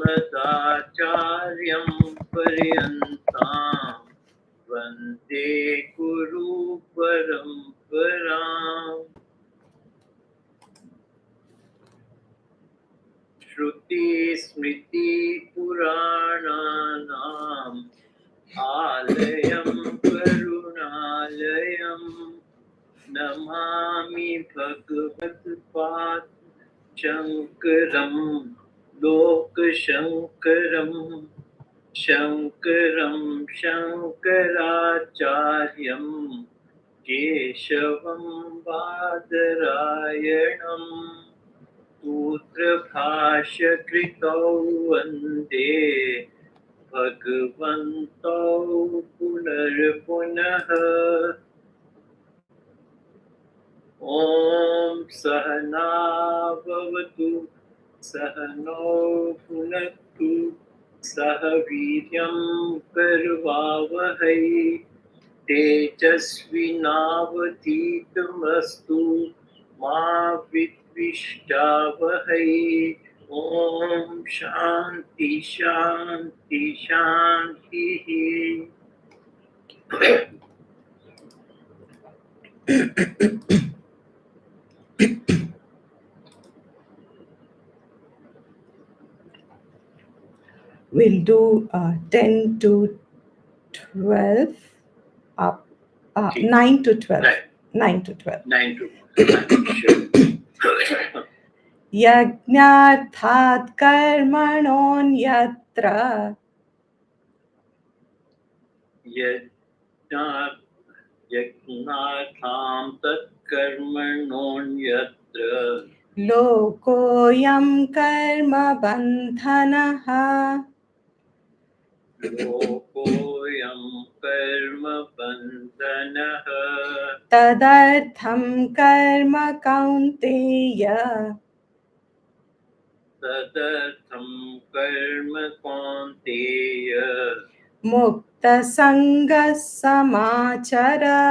अस्मदाचार्यं पर्यन्तां वन्दे गुरु परम्पराम्। श्रुतिस्मृतिपुराणानाम् आलयं करुणालयं नमामि भगवत्पाद शङ्करं लोकशङ्करं शङ्करं शङ्कराचार्यं केशवं बादरायणम् सूत्रभाष्यकृतौ वन्दे भगवन्तौ पुनर्पुनः। ॐ सहना भवतु सहनौ भुनक्तु सह वीर्यं करवावहै तेजस्विनावधीतमस्तु मा विद्विषावहै। ॐ शान्ति शान्ति शान्तिः। We'll do 10 to 12, 9 to 12. Right. 9 to 12. 9 to 12. Yagnarthat karmanonyatra यज्ञार्थां तत्कर्मणोऽन्यत्र lokoyam karma bandhanaha लोकोऽयं कर्म बन्धनः tadartham karma kaunteya तदर्थं कर्म कौन्तेय mukta sanga samachara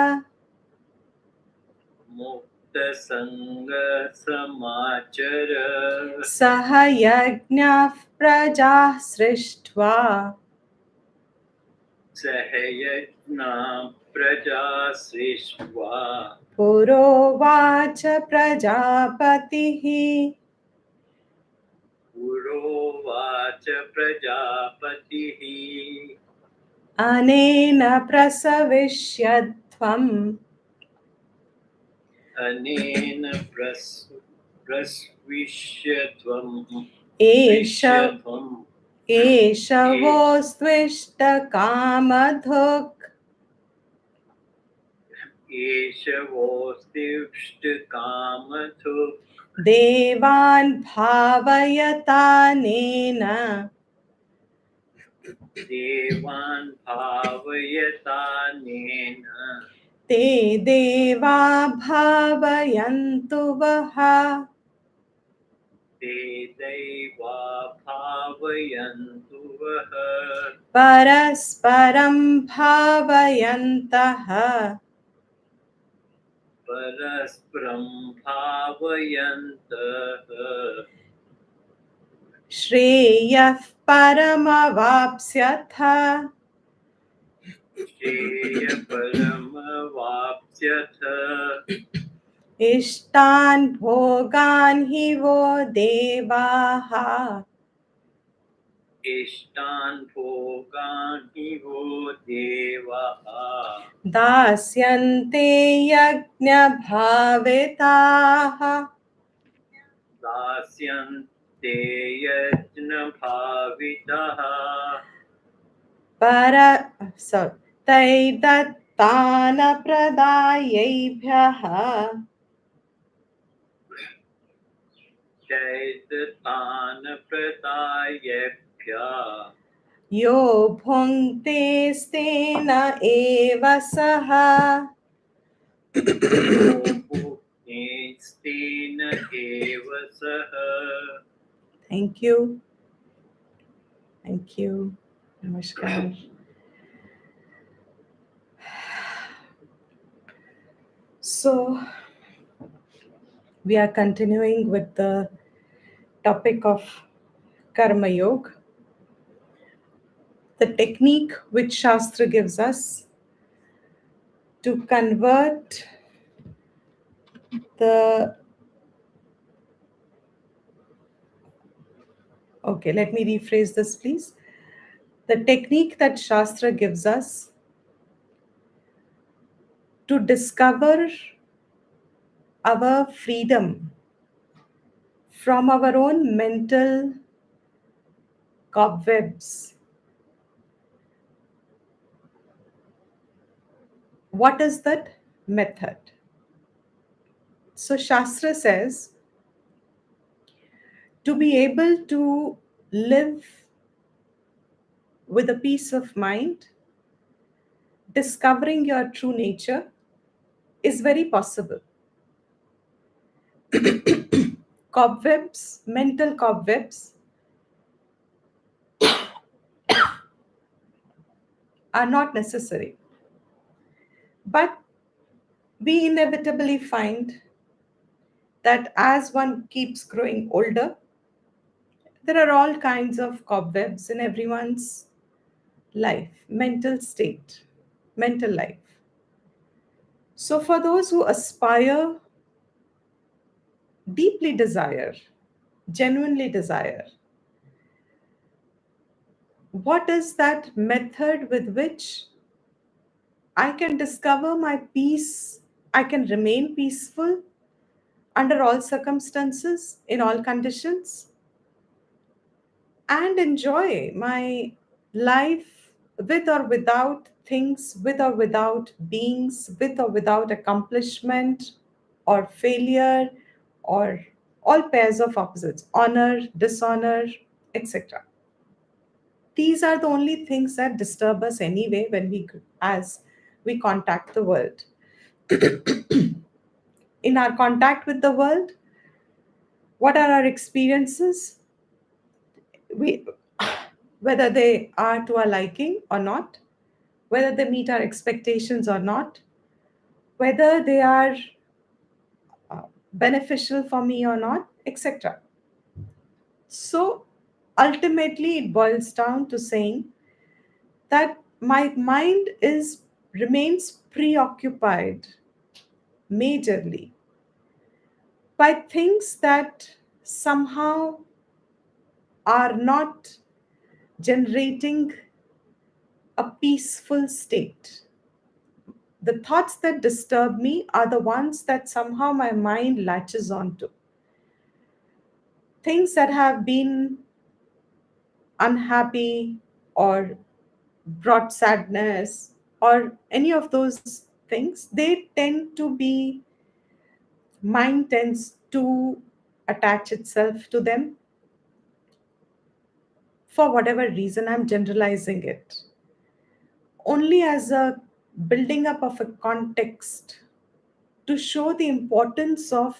मुक्तसङ्ग समाचर saha yajnah prajah srishtva सहयज्ञा प्रजा सृष्ट्वा purovacha prajapatihi पुरोवाच प्रजापतिः anena prasavishyadvam अनेन प्रस्विष्यत्वम् एषवोस्त्विष्ट कामधुक् एषवोस्तिष्ठकामधुक् देवान् भावयतानेन देवान् भावयतानेन ते देवा भावयन्तु वः ते दैवा भावयन्तु वः परस्परं भावयन्तः परस्परं भावयन्तः श्रेयः परमवाप्स्यथ श्रेयपरमवाप्स्यथ इष्टान् भोगान् हि वो देवाः इष्टान् भोगान् हि वो देवाः दास्यन्ते यज्ञभाविताः दास्यन्ते यज्ञभाविताः तैदत्तानप्रदायैभ्यः चैततानप्रदायेभ्यः यो भुङ्क्ते स्तेन एव सः स्तेन एव सः। Thank you. Thank you. Namaskar. So, we are continuing with the topic of karmayoga. the technique which Shastra gives us to convert the okay, let me rephrase this, please. The technique that Shastra gives us to discover our freedom from our own mental cobwebs. What is that method? So, Shastra says to be able to live with a peace of mind, discovering your true nature is very possible. Cobwebs, mental cobwebs, are not necessary. But we inevitably find that as one keeps growing older, there are all kinds of cobwebs in everyone's life, mental state, mental life. So, for those who aspire, deeply desire, genuinely desire, what is that method with which I can discover my peace? I can remain peaceful under all circumstances, in all conditions, and enjoy my life with or without things, with or without beings, with or without accomplishment or failure, or all pairs of opposites, honor, dishonor, etc. These are the only things that disturb us anyway when as we contact the world. In our contact with the world, what are our experiences? We, whether they are to our liking or not, whether they meet our expectations or not, whether they are beneficial for me or not, etc. So ultimately, it boils down to saying that my mind is remains preoccupied majorly by things that somehow are not generating a peaceful state. The thoughts that disturb me are the ones that somehow my mind latches onto. Things that have been unhappy or brought sadness or any of those things, they tend to be, mind tends to attach itself to them for whatever reason. I'm generalizing it only as a building up of a context to show the importance of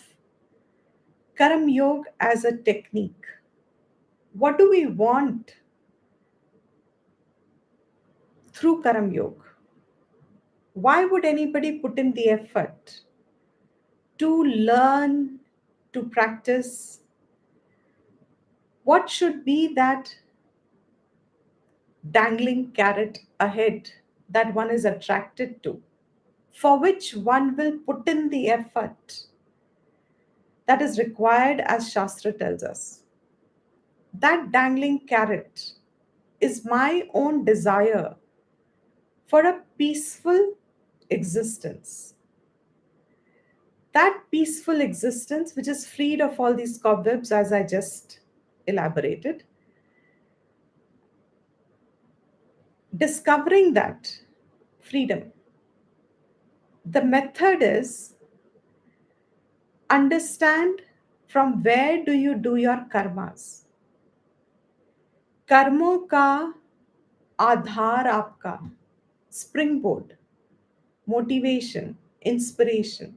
karmayoga as a technique. What do we want through karmayoga? Why would anybody put in the effort to learn, to practice? What should be that dangling carrot ahead that one is attracted to, for which one will put in the effort that is required as Shastra tells us? That dangling carrot is my own desire for a peaceful existence. That peaceful existence, which is freed of all these cobwebs, as I just elaborated, discovering that freedom. The method is understand from where do you do your karmas. कर्मों का आधार आपका, springboard, motivation, inspiration,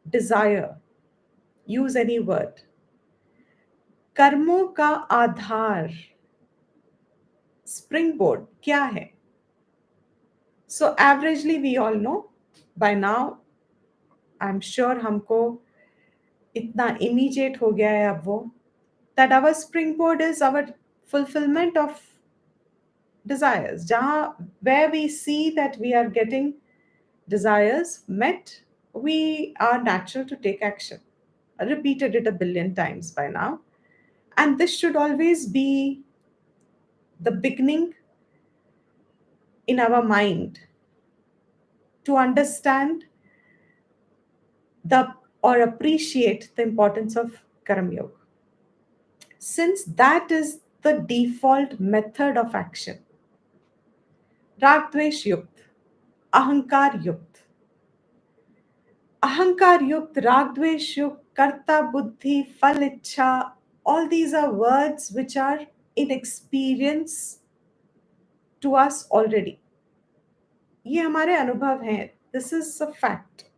desire, use any word. कर्मों का आधार, springboard क्या है? So averagely we all know by now, I'm sure हमको इतना immediate हो गया है अब वो, that our springboard is our fulfillment of desires. Where we see that we are getting desires met, we are natural to take action. I repeated it a billion times by now. And this should always be the beginning in our mind to understand the or appreciate the importance of karmayoga. Since that is the default method of action, राग द्वेष युक्त, अहंकार युक्त, ahankar yukt, ragdvesh yukt, karta buddhi, fal ichha, all these are words which are in experience to us already. ये हमारे अनुभव हैं. This is a fact.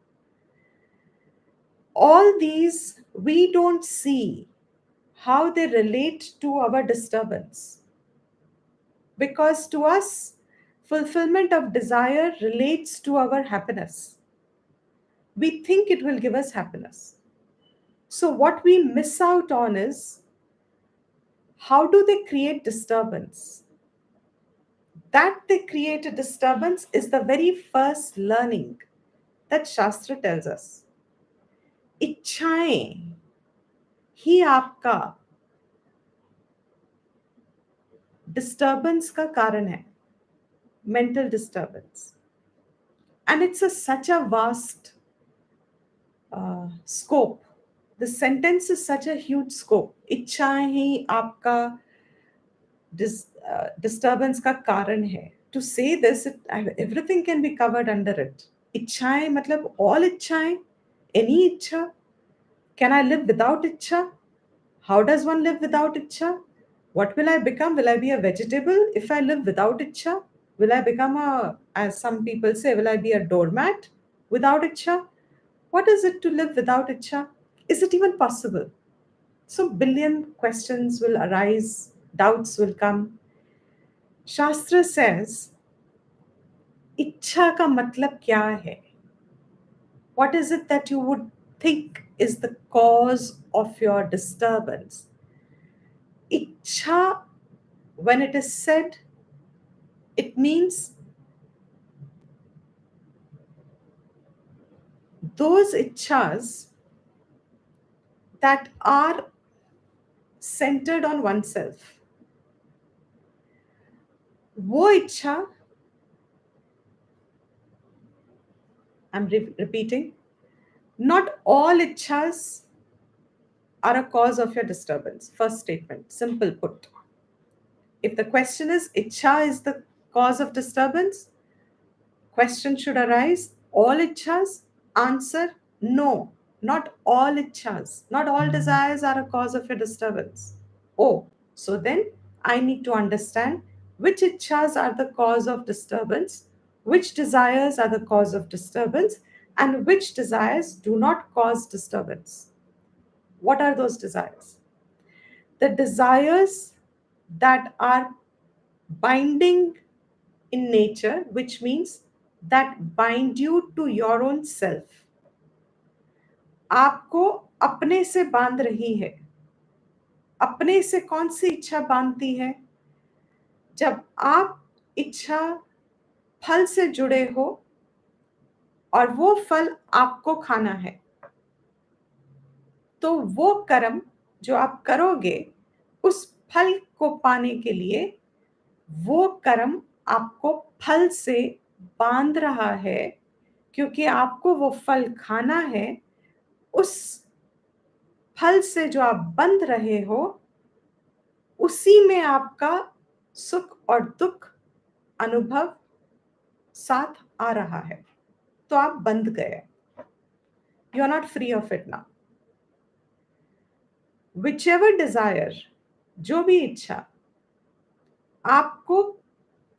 All these we don't see how they relate to our disturbance, because to us fulfillment of desire relates to our happiness. We think it will give us happiness. So what we miss out on is, how do they create disturbance? That they create a disturbance is the very first learning that Shastra tells us. इच्छाएं ही आपका disturbance का कारण है, mental disturbance. And it's such a vast scope. The sentence is such a huge scope. इच्छाएं ही आपका disturbance का कारण है. To say this, everything can be covered under it. इच्छाएं मतलब all इच्छाएं, any इच्छा. Can I live without ichha? How does one live without ichha? What will I become? Will I be a vegetable if I live without ichha? Will I become as some people say, will I be a doormat without ichha? What is it to live without ichha? Is it even possible? So billion questions will arise, doubts will come. Shastra says, ichha ka matlab kya hai? What is it that you would think is the cause of your disturbance? Ichha, when it is said, it means those ichhas that are centered on oneself. वो इच्छा, I'm repeating, not all ichhas are a cause of your disturbance. First statement, simple put. If the question is, ichha is the cause of disturbance, question should arise, all ichhas? Answer, no, not all ichhas. Not all desires are a cause of your disturbance. Oh, so then I need to understand which ichhas are the cause of disturbance, which desires are the cause of disturbance, and which desires do not cause disturbance. What are those desires? The desires that are binding in nature, which means that bind you to your own self. आपको अपने से बांध रही है. अपने से कौन सी इच्छा बांधती है? जब आप इच्छा फल से जुड़े हो और वो फल आपको खाना है, तो वो कर्म जो आप करोगे उस फल को पाने के लिए, वो कर्म आपको फल से बांध रहा है, क्योंकि आपको वो फल खाना है. उस फल से जो आप बंध रहे हो, उसी में आपका सुख और दुख अनुभव साथ आ रहा है. तो आप बंध गए. You are not free of it now. Whichever desire, जो भी इच्छा आपको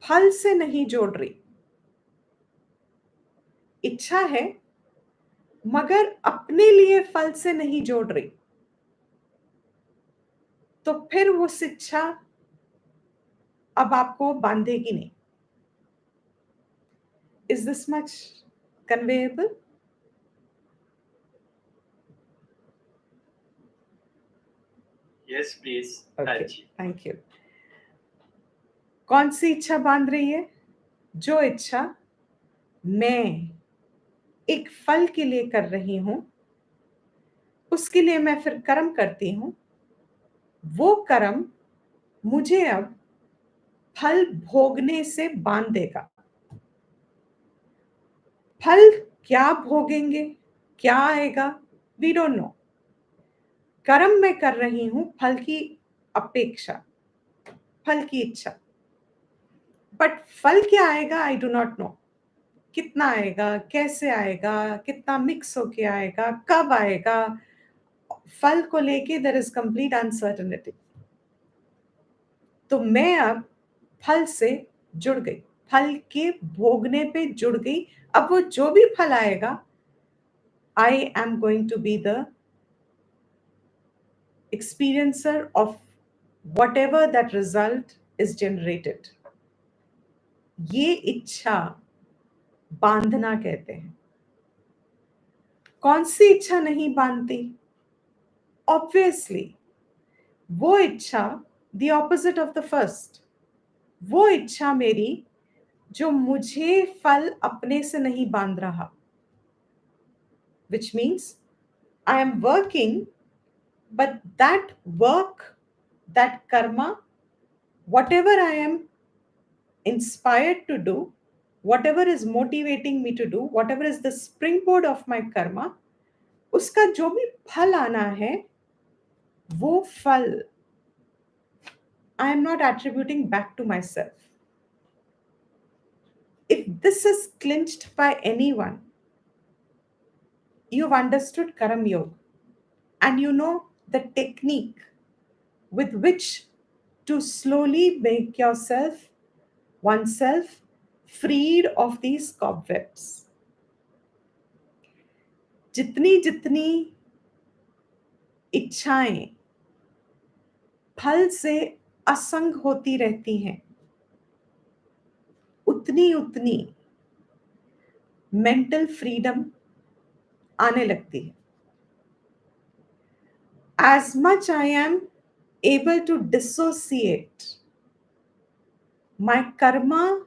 फल से नहीं जोड़ रही, इच्छा है मगर अपने लिए फल से नहीं जोड़ रही, तो फिर वो इच्छा अब आपको बांधेगी नहीं. Is this much conveyable? Yes, please. Okay, Raji. thank you. कौन सी इच्छा बांध रही है? जो इच्छा मैं एक फल के लिए कर रही हूं, उसके लिए मैं फिर कर्म करती हूं, वो कर्म मुझे अब फल भोगने से बांध देगा। फल क्या भोगेंगे, क्या आएगा, वी डोंट नो। कर्म मैं कर रही हूं फल की अपेक्षा, फल की इच्छा, बट फल क्या आएगा आई डू नॉट नो। कितना आएगा, कैसे आएगा, कितना मिक्स होके आएगा, कब आएगा, फल को लेके देयर इज कंप्लीट अनसर्टेनिटी। तो मैं अब फल से जुड़ गई, फल के भोगने पे जुड़ गई। अब वो जो भी फल आएगा, I am going to be the experiencer of whatever that result is generated. ये इच्छा बांधना कहते हैं। कौन सी इच्छा नहीं बांधती? ऑब्वियसली वो इच्छा the opposite of the first, वो इच्छा मेरी जो मुझे फल अपने से नहीं बांध रहा, which means I am working, but that work, that karma, whatever I am inspired to do, whatever is motivating me to do, whatever is the springboard of my karma, उसका जो भी फल आना है, वो फल I am not attributing back to myself. If this is clinched by anyone, you've understood karmayoga and you know the technique with which to slowly make yourself, oneself, freed of these cobwebs. जितनी जितनी इच्छाएं फल से असंग होती रहती हैं, उतनी उतनी मेंटल फ्रीडम आने लगती है। As much I am able to dissociate my karma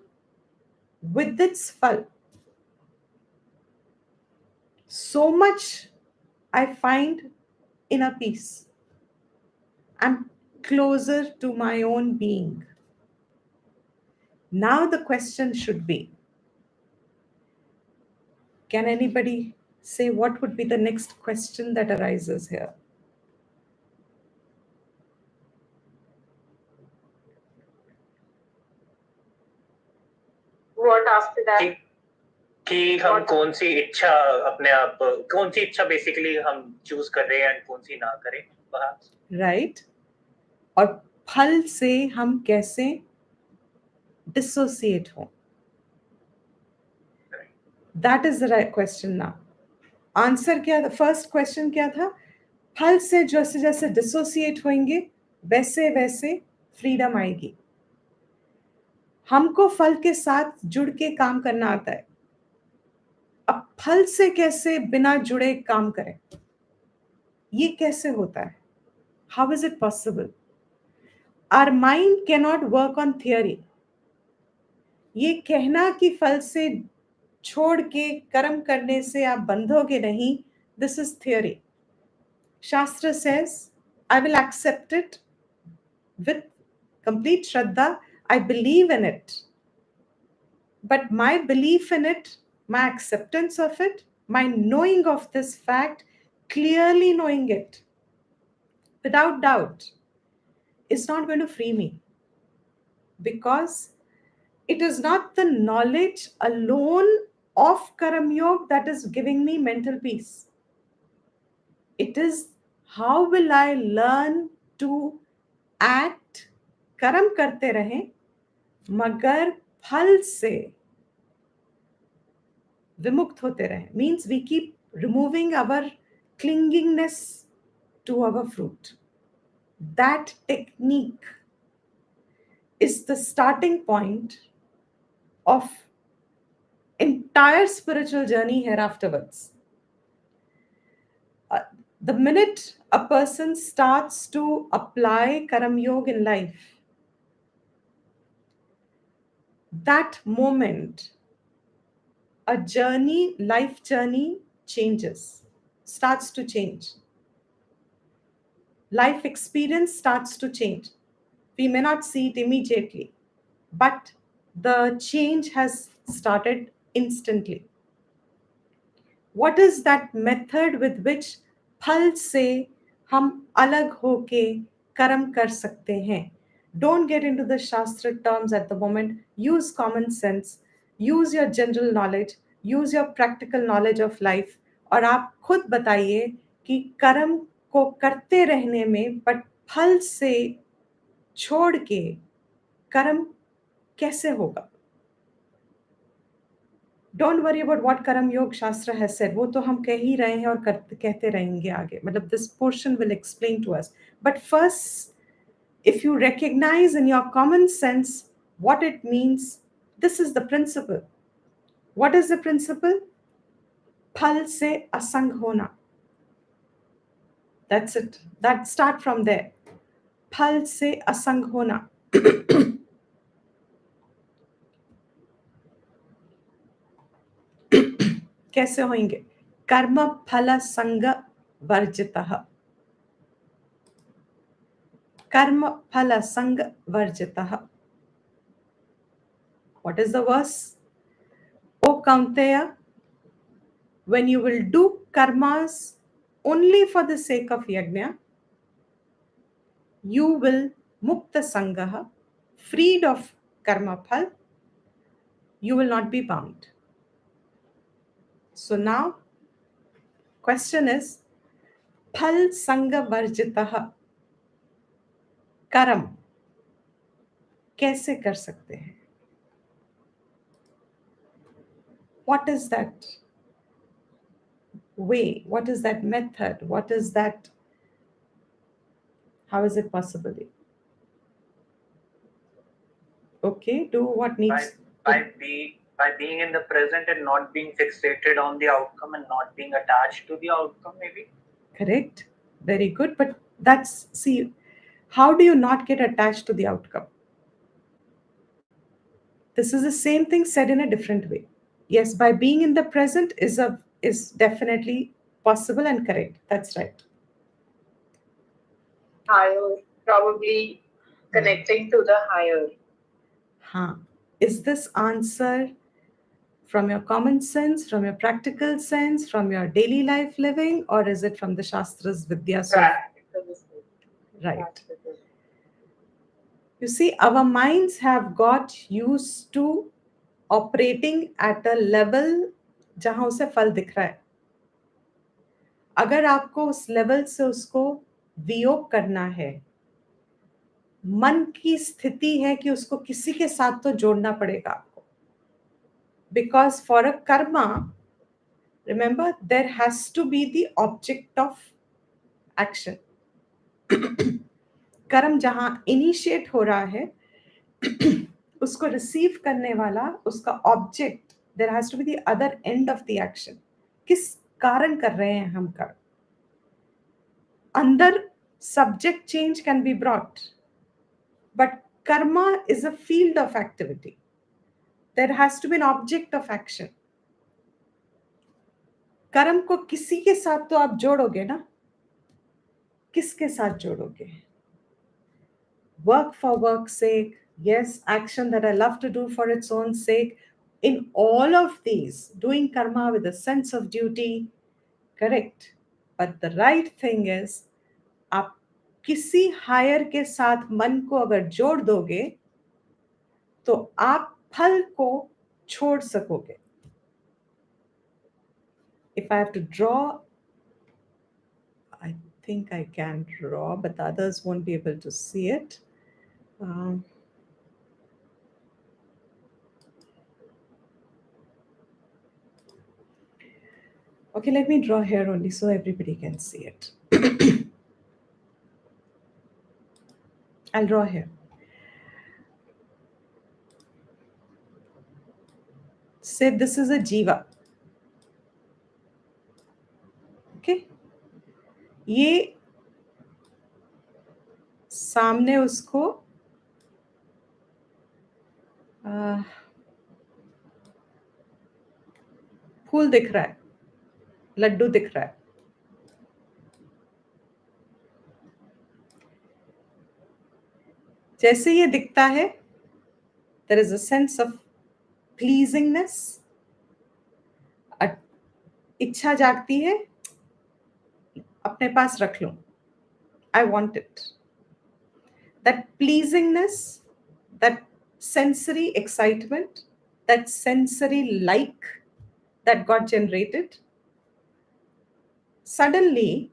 with its fal, so much I find inner peace. I'm closer to my own being. Now the question should be, can anybody say what would be the next question that arises here? What after that? कि हम कौन सी इच्छा अपने आप, कौन सी इच्छा basically हम choose कर रहे हैं, कौन सी ना करें, राइट। और फल से हम कैसे डिसोसिएट हो, that is the right question. ना आंसर क्या था? फर्स्ट क्वेश्चन क्या था? फल से जैसे जैसे डिसोसिएट होंगे वैसे वैसे फ्रीडम आएगी। हमको फल के साथ जुड़ के काम करना आता है, अब फल से कैसे बिना जुड़े काम करें, ये कैसे होता है? How is it possible? Our mind can not work on theory. ये कहना कि फल से छोड़ के कर्म करने से आप बंधोगे नहीं, दिस इज थियोरी। शास्त्र says, I will accept it with complete Shraddha. I believe in it. But my belief in it, my acceptance of it, my knowing of this fact, clearly knowing it, without doubt, is not going to free me. Because it is not the knowledge alone of Karam Yoga that is giving me mental peace. It is how will I learn to act, कर्म करते रहें मगर फल से विमुक्त होते रहें। Means we keep removing our clingingness to our fruit. That technique is the starting point of entire spiritual journey here afterwards. The minute a person starts to apply Karam Yoga in life, that moment, a journey, life journey changes, starts to change. Life experience starts to change. We may not see it immediately, but the change has started instantly. What is that method with which फल से हम अलग होके कर्म कर सकते हैं? Don't get into the shastra terms at the moment. Use common sense, use your general knowledge, use your practical knowledge of life, और आप खुद बताइए कि कर्म को करते रहने में बट फल से छोड़ के कर्म कैसे होगा? डोंट वरी अबाउट व्हाट कर्म योग शास्त्र हैज सेड, वो तो हम कह ही रहे हैं और कहते रहेंगे आगे, मतलब this portion will explain to us. But first, if you recognise in your common sense what it means, this is the principle. What is the principle? फल से असंग होना. That's it. That start from there. फल से असंग होना. कैसे होंगे? कर्म फल संग वर्जितः. कर्म फल संग वर्जितः. What is the verse? O Kaunteya, when you will do karmas only for the sake of yagna, you will mukta sangaha, freed of karma phal, you will not be bound. So now, question is, phal sanga varjitah, कर्म कैसे कर सकते हैं? What is that way? What is that method? What is that? How is it possible? Okay, do what needs. By being in the present and not being fixated on the outcome and not being attached to the outcome, maybe. Correct. Very good. But that's, see, how do you not get attached to the outcome? This is the same thing said in a different way. Yes, by being in the present is definitely possible and correct. That's right. Higher, probably connecting to the higher. Is this answer from your common sense, from your practical sense, from your daily life living, or is it from the Shastras, Vidya? Right. You see, our minds have got used to operating at a level जहां उसे फल दिख रहा है. अगर आपको उस level से उसको वियोग करना है, मन की स्थिति है कि उसको किसी के साथ तो जोड़ना पड़ेगा आपको. Because for a karma, remember, there has to be the object of action. कर्म जहां इनिशिएट हो रहा है, उसको रिसीव करने वाला, उसका object, there has to be the other end of the action. किस कारण कर रहे हैं हम कर्म? अंदर subject change can be brought, but karma is a field of activity. There has to be an object of action. कर्म को किसी के साथ तो आप जोड़ोगे ना. किसके साथ जोड़ोगे? Work for work's sake, yes, action that I love to do for its own sake. In all of these, doing karma with a sense of duty, correct. But the right thing is, आप किसी higher के साथ मन को अगर जोड़ दोगे, तो आप फल को छोड़ सकोगे. If I have to draw, I think I can draw, but others won't be able to see it. Okay, let me draw here only so everybody can see it. I'll draw here. Say this is a jiva. Okay? ये सामने उसको फूल दिख रहा है, लड्डू दिख रहा है, जैसे ये दिखता है, there is a sense of pleasingness, इच्छा जागती है, अपने पास रख लूं, I want it. That pleasingness, that sensory excitement, that sensory like that got generated, suddenly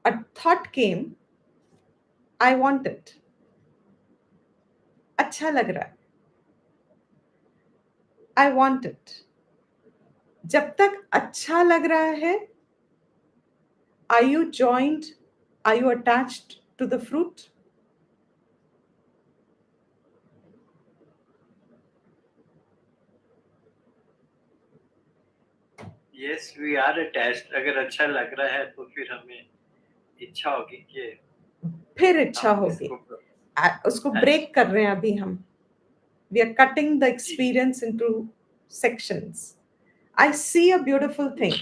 a thought came, I want it. अच्छा लग रहा है, I want it. जब तक अच्छा लग रहा है, are you joined? Are you attached to the fruit? Yes, we are attached. अगर अच्छा लग रहा है तो फिर हमें इच्छा होगी कि फिर इच्छा हम होगी, इसको उसको ब्रेक कर रहे हैं अभी हम. We are cutting the experience into sections. I see a beautiful thing.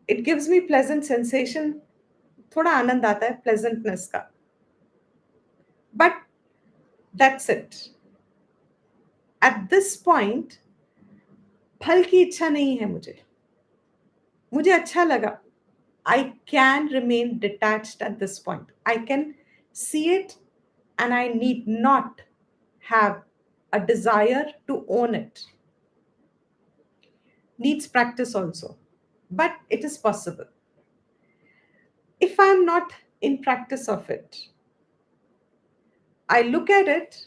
It gives me pleasant sensation. थोड़ा आनंद आता है pleasantness का. But that's it. At this point, फल की इच्छा नहीं है मुझे अच्छा लगा. I can remain detached at this point. I can see it and I need not have a desire to own it. Needs practice also, but it is possible. If I'm not in practice of it, I look at it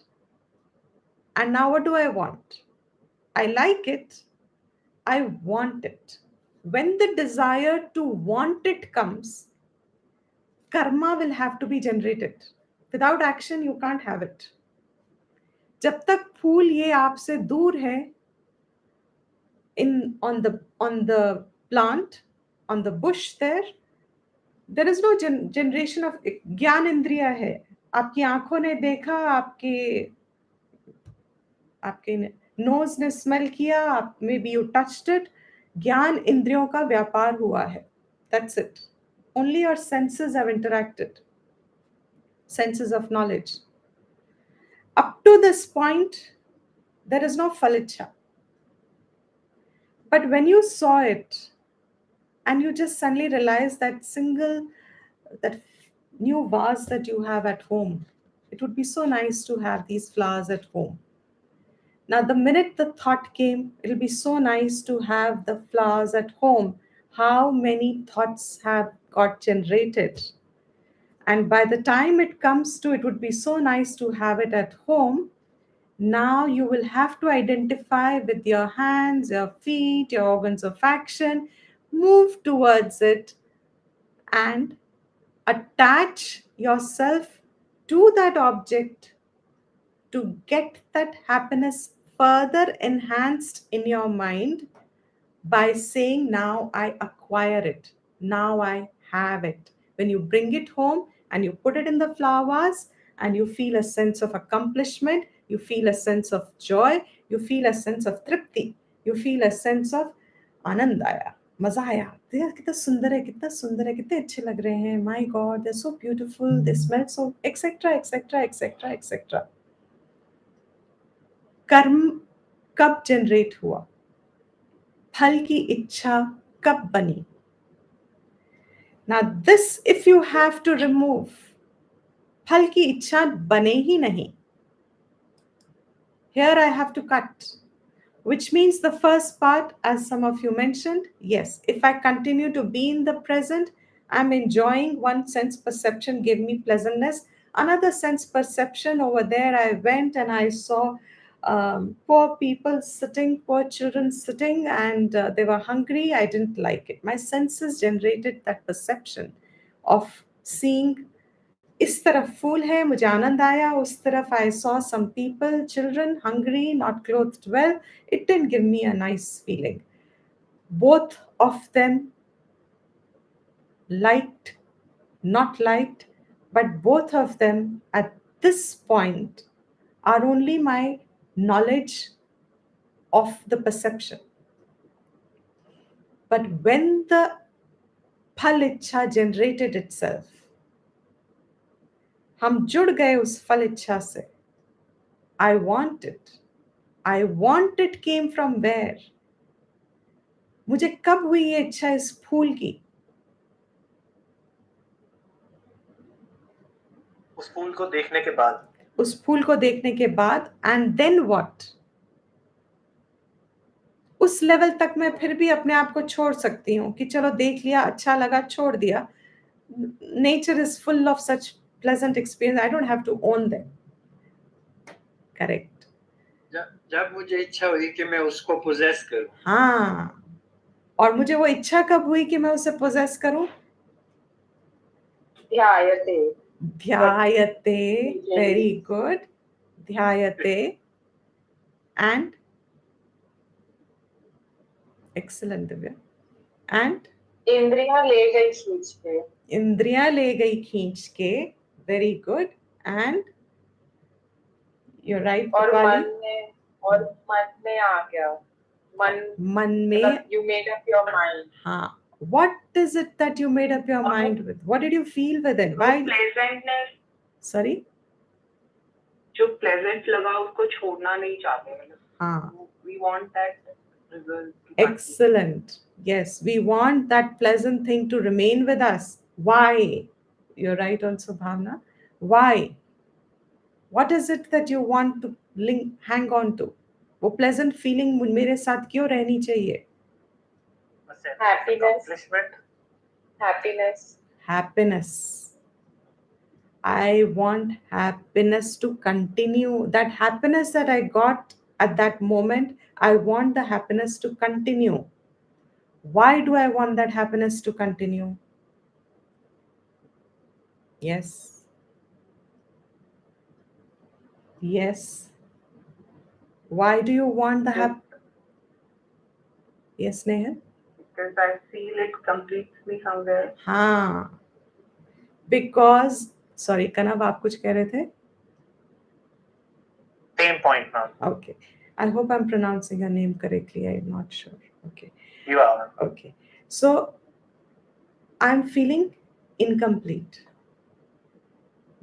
and now what do I want? I like it, I want it. When the desire to want it comes, karma will have to be generated. Without action, you can't have it. जब तक फूल ये आपसे दूर है, on the plant, on the bush there is no generation of ज्ञान इंद्रिया है. आपकी आंखों ने देखा, आपके नोज ने स्मेल किया, आप may be you touched it. ज्ञान इंद्रियों का व्यापार हुआ है. That's it. Only your senses have interacted. Senses of knowledge. Up to this point, there is no phalicha. But when you saw it, and you just suddenly realize that new vase that you have at home, it would be so nice to have these flowers at home. Now, the minute the thought came, it'll be so nice to have the flowers at home. How many thoughts have got generated? And by the time it comes to, it would be so nice to have it at home. Now you will have to identify with your hands, your feet, your organs of action, move towards it and attach yourself to that object to get that happiness further enhanced in your mind by saying, now I acquire it, now I have it. When you bring it home and you put it in the flowers and you feel a sense of accomplishment, you feel a sense of joy, you feel a sense of tripti, you feel a sense of आनंद आया, मजा आया. कितना सुंदर है, कितना सुंदर है, कितने अच्छे लग रहे हैं. My God, they're so beautiful, they smell so, etc., etc., etc., etc. कर्म कब जनरेट हुआ? फल की इच्छा कब बनी? Now this, if you have to remove, फल की इच्छा बने ही नहीं. Here I have to cut, which means the first part, as some of you mentioned, yes, if I continue to be in the present, I'm enjoying one sense perception, gave me pleasantness. Another sense perception over there, I went and I saw poor people sitting, poor children sitting, and they were hungry. I didn't like it. My senses generated that perception of seeing. इस तरफ फूल है, मुझे आनंद आया. उस तरफ I saw some people, children, hungry, not clothed well. It didn't give me a nice feeling. Both of them liked, not liked, but both of them at this point are only my knowledge of the perception. But when the phal ichha generated itself, हम जुड़ गए उस फल इच्छा से. I want it. I want it came from where? मुझे कब हुई ये इच्छा इस फूल की? उस फूल को देखने के बाद. उस फूल को देखने के बाद. And then what? उस लेवल तक मैं फिर भी अपने आप को छोड़ सकती हूँ कि चलो देख लिया, अच्छा लगा, छोड़ दिया. Nature is full of such pleasant experience. I don't have to own them. Correct. जब मुझे इच्छा हुई कि मैं उसको पोजेस करूं. हाँ. और मुझे वो इच्छा कब हुई कि मैं उसे पोजेस करूं? ध्यायते. ध्यायते. Very good. ध्यायते. And excellent, Divya. And इंद्रियां ले गई खींच के. इंद्रियां ले गई खींच के. Very good. And you're right, और Pupali. मन में आ गया. मन में. You made up your mind. हाँ. What is it that you made up your mind with? What did you feel with it? Why? Pleasantness. Sorry? जो pleasant लगा उसको छोड़ना नहीं चाहते. हाँ. We want that result. Excellent. Yes, we want that pleasant thing to remain with us. Why? You're right also, Bhavna. Why? What is it that you want to hang on to? वो pleasant feeling मेरे साथ क्यों रहनी चाहिए? Happiness. I want happiness to continue. That happiness that I got at that moment, I want the happiness to continue. Why do I want that happiness to continue? Yes. Yes. Why do you want the happiness? Yes, Nehal? Because I feel it completes me somewhere. हाँ. Because, sorry, Kanav, आप कुछ कह रहे थे? Same point, ma'am. Okay. I hope I'm pronouncing your name correctly. I'm not sure. Okay. You are. Okay. So, I'm feeling incomplete.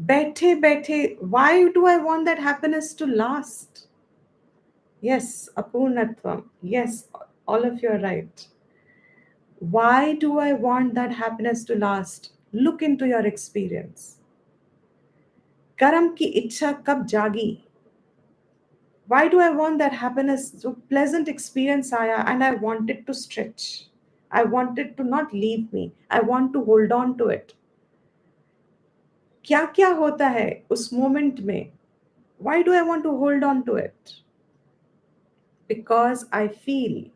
Baithe, why do I want that happiness to last? Yes, apurnatvam. Yes, all of you are right. Why do I want that happiness to last? Look into your experience. Karam ki ichha kab jagi? Why do I want that happiness? So pleasant experience aaya and I want it to stretch. I want it to not leave me. I want to hold on to it. क्या क्या होता है उस moment में? Why do I want to hold on to it? Because I feel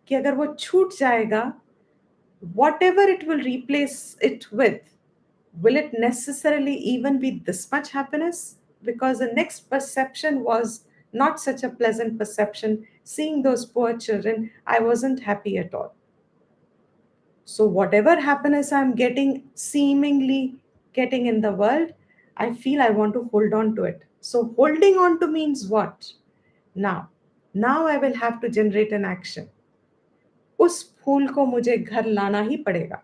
कि अगर वो छूट जाएगा, whatever it will replace it with, will it necessarily even be this much happiness? Because the next perception was not such a pleasant perception. Seeing those poor children, I wasn't happy at all. So whatever happiness I'm seemingly getting in the world, I feel I want to hold on to it. So holding on to means what? Now I will have to generate an action. उस फूल को मुझे घर लाना ही पड़ेगा,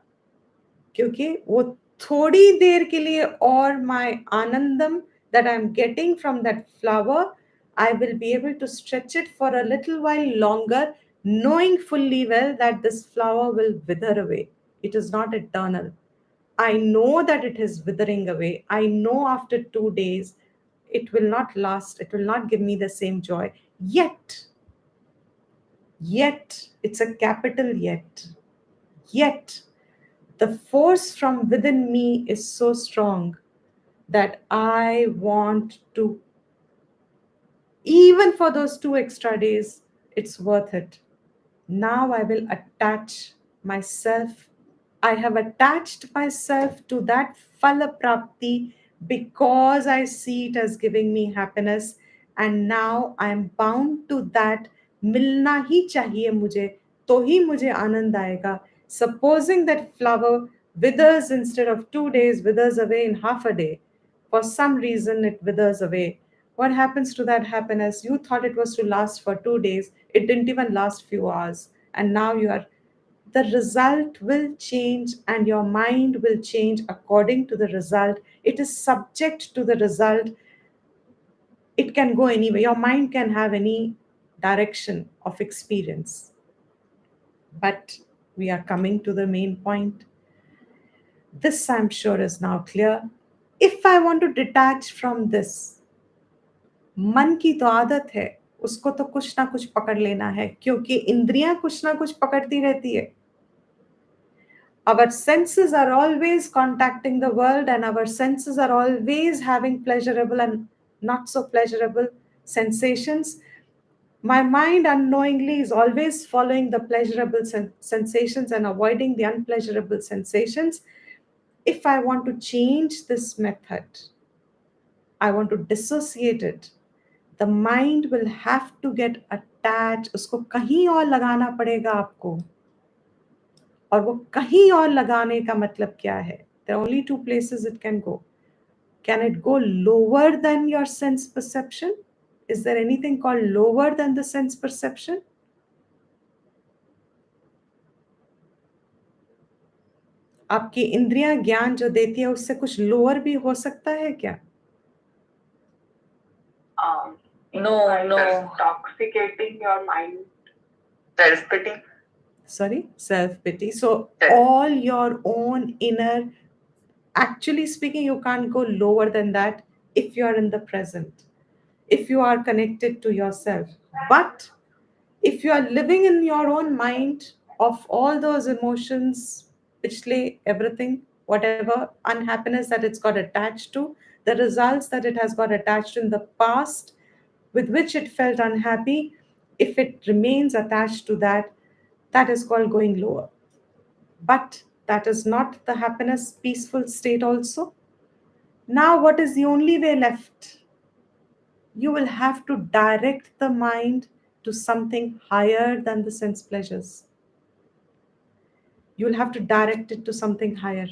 क्योंकि वो थोड़ी देर के लिए और my Anandam that I'm getting from that flower, I will be able to stretch it for a little while longer, knowing fully well that this flower will wither away. It is not eternal. I know that it is withering away. I know after 2 days it will not last. It will not give me the same joy. Yet, it's a capital yet, the force from within me is so strong that I want to, even for those 2 extra days, it's worth it. Now I will attach myself. I have attached myself to that phala prapti because I see it as giving me happiness. And now I am bound to that. मिलना ही चाहिए मुझे, तो ही मुझे आनंद आएगा. Supposing that flower withers instead of 2 days, withers away in half a day. For some reason it withers away. What happens to that happiness? You thought it was to last for 2 days, it didn't even last few hours, and now the result will change and your mind will change according to the result. It is subject to the result. It can go anywhere. Your mind can have any direction of experience. But we are coming to the main point. This, I'm sure, is now clear. If I want to detach from this, मन की तो आदत है, उसको तो कुछ ना कुछ पकड़ लेना है, क्योंकि इंद्रियां कुछ ना कुछ पकड़ती रहती है. Our senses are always contacting the world, and our senses are always having pleasurable and not so pleasurable sensations. My mind unknowingly is always following the pleasurable sensations and avoiding the unpleasurable sensations. If I want to change this method, I want to dissociate it, the mind will have to get attached. उसको कहीं और लगाना पड़ेगा आपको. और वो कहीं और लगाने का मतलब क्या है? There are only two places it can go. Can it go lower than your sense perception? Is there anything called lower than the sense perception? आपकी इंद्रियां ज्ञान जो देती है उससे कुछ लोअर भी हो सकता है क्या? No. Intoxicating your mind. Self-pity. Sorry, self-pity. So all your own inner, actually speaking, you can't go lower than that if you are in the present, if you are connected to yourself. But if you are living in your own mind of all those emotions, pichle, everything, whatever unhappiness that it's got attached to, the results that it has got attached in the past with which it felt unhappy, if it remains attached to that, that is called going lower. But that is not the happiness, peaceful state also. Now, what is the only way left? You will have to direct the mind to something higher than the sense pleasures. You will have to direct it to something higher.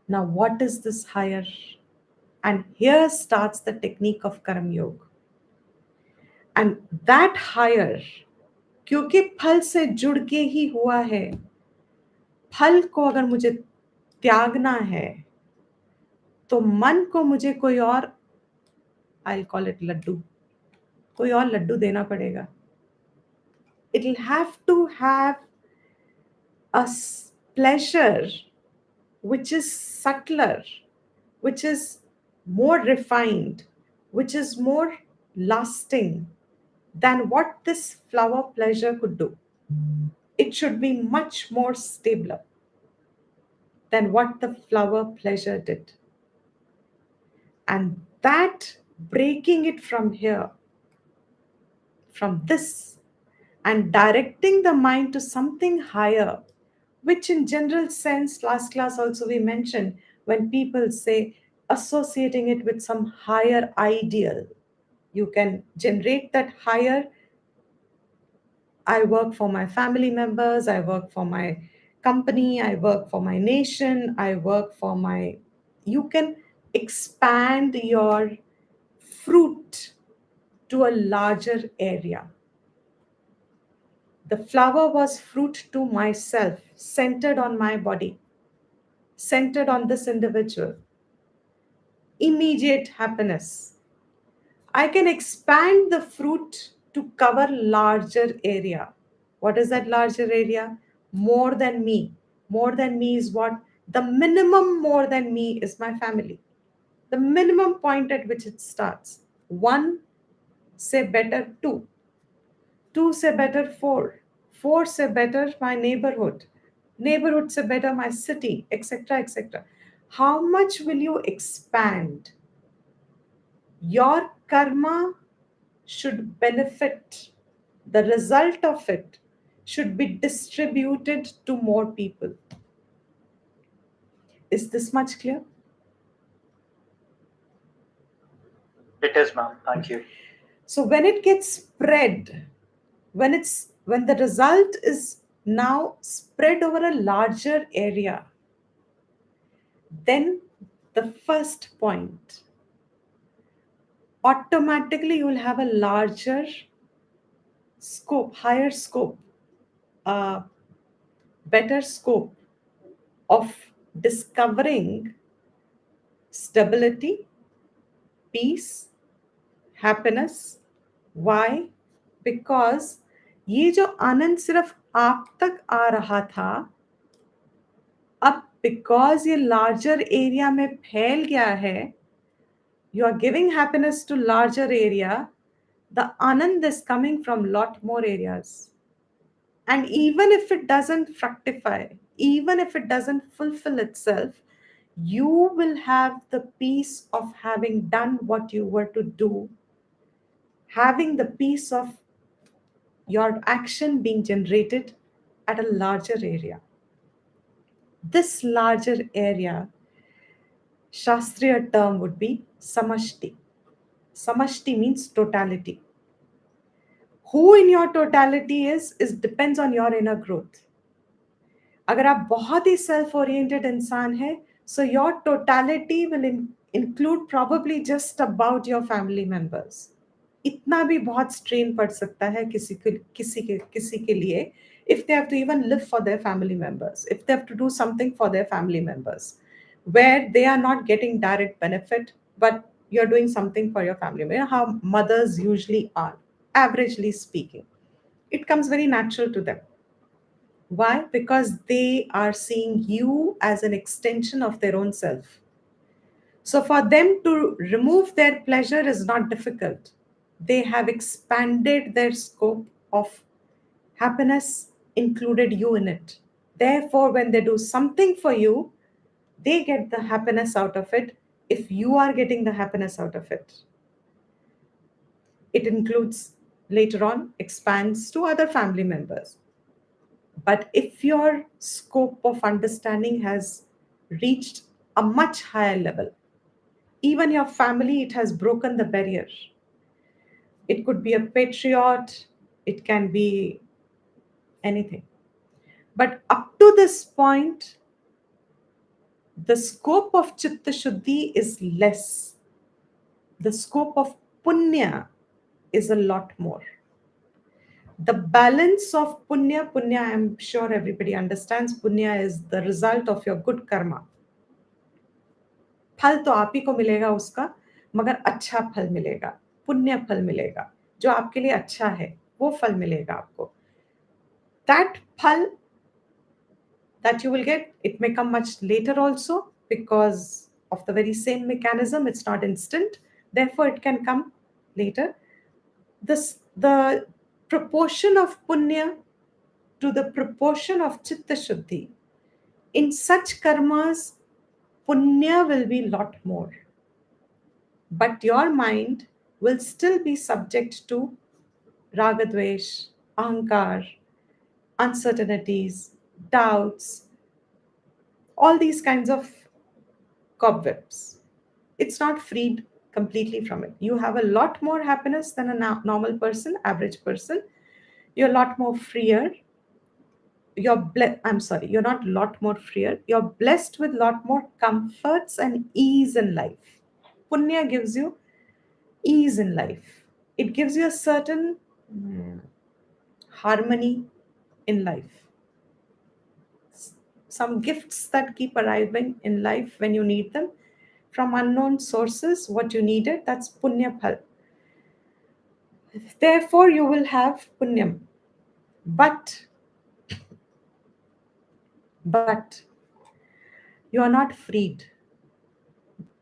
Now, what is this higher? And here starts the technique of karmayoga. And that higher, क्योंकि फल से जुड़ के ही हुआ है, फल को अगर मुझे त्यागना है तो मन को मुझे कोई और, I'll call it लड्डू, कोई और लड्डू देना पड़ेगा. It'll have to have a pleasure which is subtler, which is more refined, which is more lasting than what this flower pleasure could do. It should be much more stabler than what the flower pleasure did. And that breaking it from here, from this, and directing the mind to something higher, which in general sense, last class also we mentioned, when people say associating it with some higher ideal, you can generate that higher. I work for my family members, I work for my company, I work for my nation, I work for my, you can expand your fruit to a larger area. The flower was fruit to myself, centered on my body, centered on this individual. Immediate happiness. I can expand the fruit to cover larger area. What is that larger area? More than me. More than me is what? The minimum more than me is my family. The minimum point at which it starts. 1 say better 2. 2 say better 4. 4 say better my neighborhood. Neighborhood say better my city, etc., etc. How much will you expand? Your karma should benefit. The result of it should be distributed to more people. Is this much clear? It is, ma'am. Thank you. So when it gets spread, when the result is now spread over a larger area, then the first point, automatically you will have a larger scope, higher scope, better scope of discovering stability, peace, happiness. Why? Because ये जो आनंद सिर्फ आप तक आ रहा था, अब because ये larger area में फैल गया है, you are giving happiness to larger area, the anand is coming from lot more areas. And even if it doesn't fructify, even if it doesn't fulfill itself, you will have the peace of having done what you were to do, having the peace of your action being generated at a larger area. This larger area, Shastriya term would be samashti. Samashti means totality. Who in your totality is depends on your inner growth. अगर आप बहुत ही self oriented इंसान है, so your totality will include probably just about your family members. इतना भी बहुत strain पड़ सकता है किसी के लिए, if they have to even live for their family members, if they have to do something for their family members where they are not getting direct benefit, but you're doing something for your family. You know how mothers usually are, averagely speaking. It comes very natural to them. Why? Because they are seeing you as an extension of their own self. So for them to remove their pleasure is not difficult. They have expanded their scope of happiness, included you in it. Therefore, when they do something for you, they get the happiness out of it if you are getting the happiness out of it. It includes, later on, expands to other family members. But if your scope of understanding has reached a much higher level, even your family, it has broken the barrier. It could be a patriot, it can be anything. But up to this point, the scope of Chitta Shuddhi is less. The scope of Punya is a lot more. The balance of Punya, I'm sure everybody understands, Punya is the result of your good karma. फल तो आप ही को मिलेगा उसका, मगर अच्छा फल मिलेगा, पुण्य फल मिलेगा, जो आपके लिए अच्छा है वो फल मिलेगा आपको. That फल that you will get, it may come much later also because of the very same mechanism. It's not instant, therefore it can come later. The proportion of punya to the proportion of chitta shuddhi, in such karmas punya will be lot more, but your mind will still be subject to ragadvesh, ahankar, uncertainties, doubts, all these kinds of cobwebs. It's not freed completely from it. You have a lot more happiness than a normal person, average person. You're a lot more freer. You're not a lot more freer. You're blessed with a lot more comforts and ease in life. Punya gives you ease in life. It gives you a certain harmony in life. Some gifts that keep arriving in life when you need them from unknown sources, what you needed, that's punya phal. Therefore, you will have punyam. But you are not freed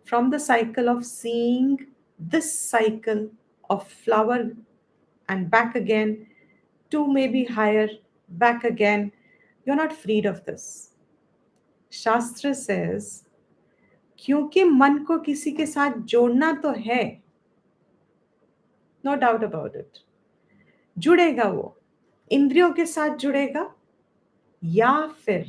from the cycle of seeing this cycle of flower and back again to maybe higher, back again. You're not freed of this. Shastra says, क्योंकि मन को किसी के साथ जोड़ना तो है, no doubt about it, जुड़ेगा वो, इंद्रियों के साथ जुड़ेगा या फिर,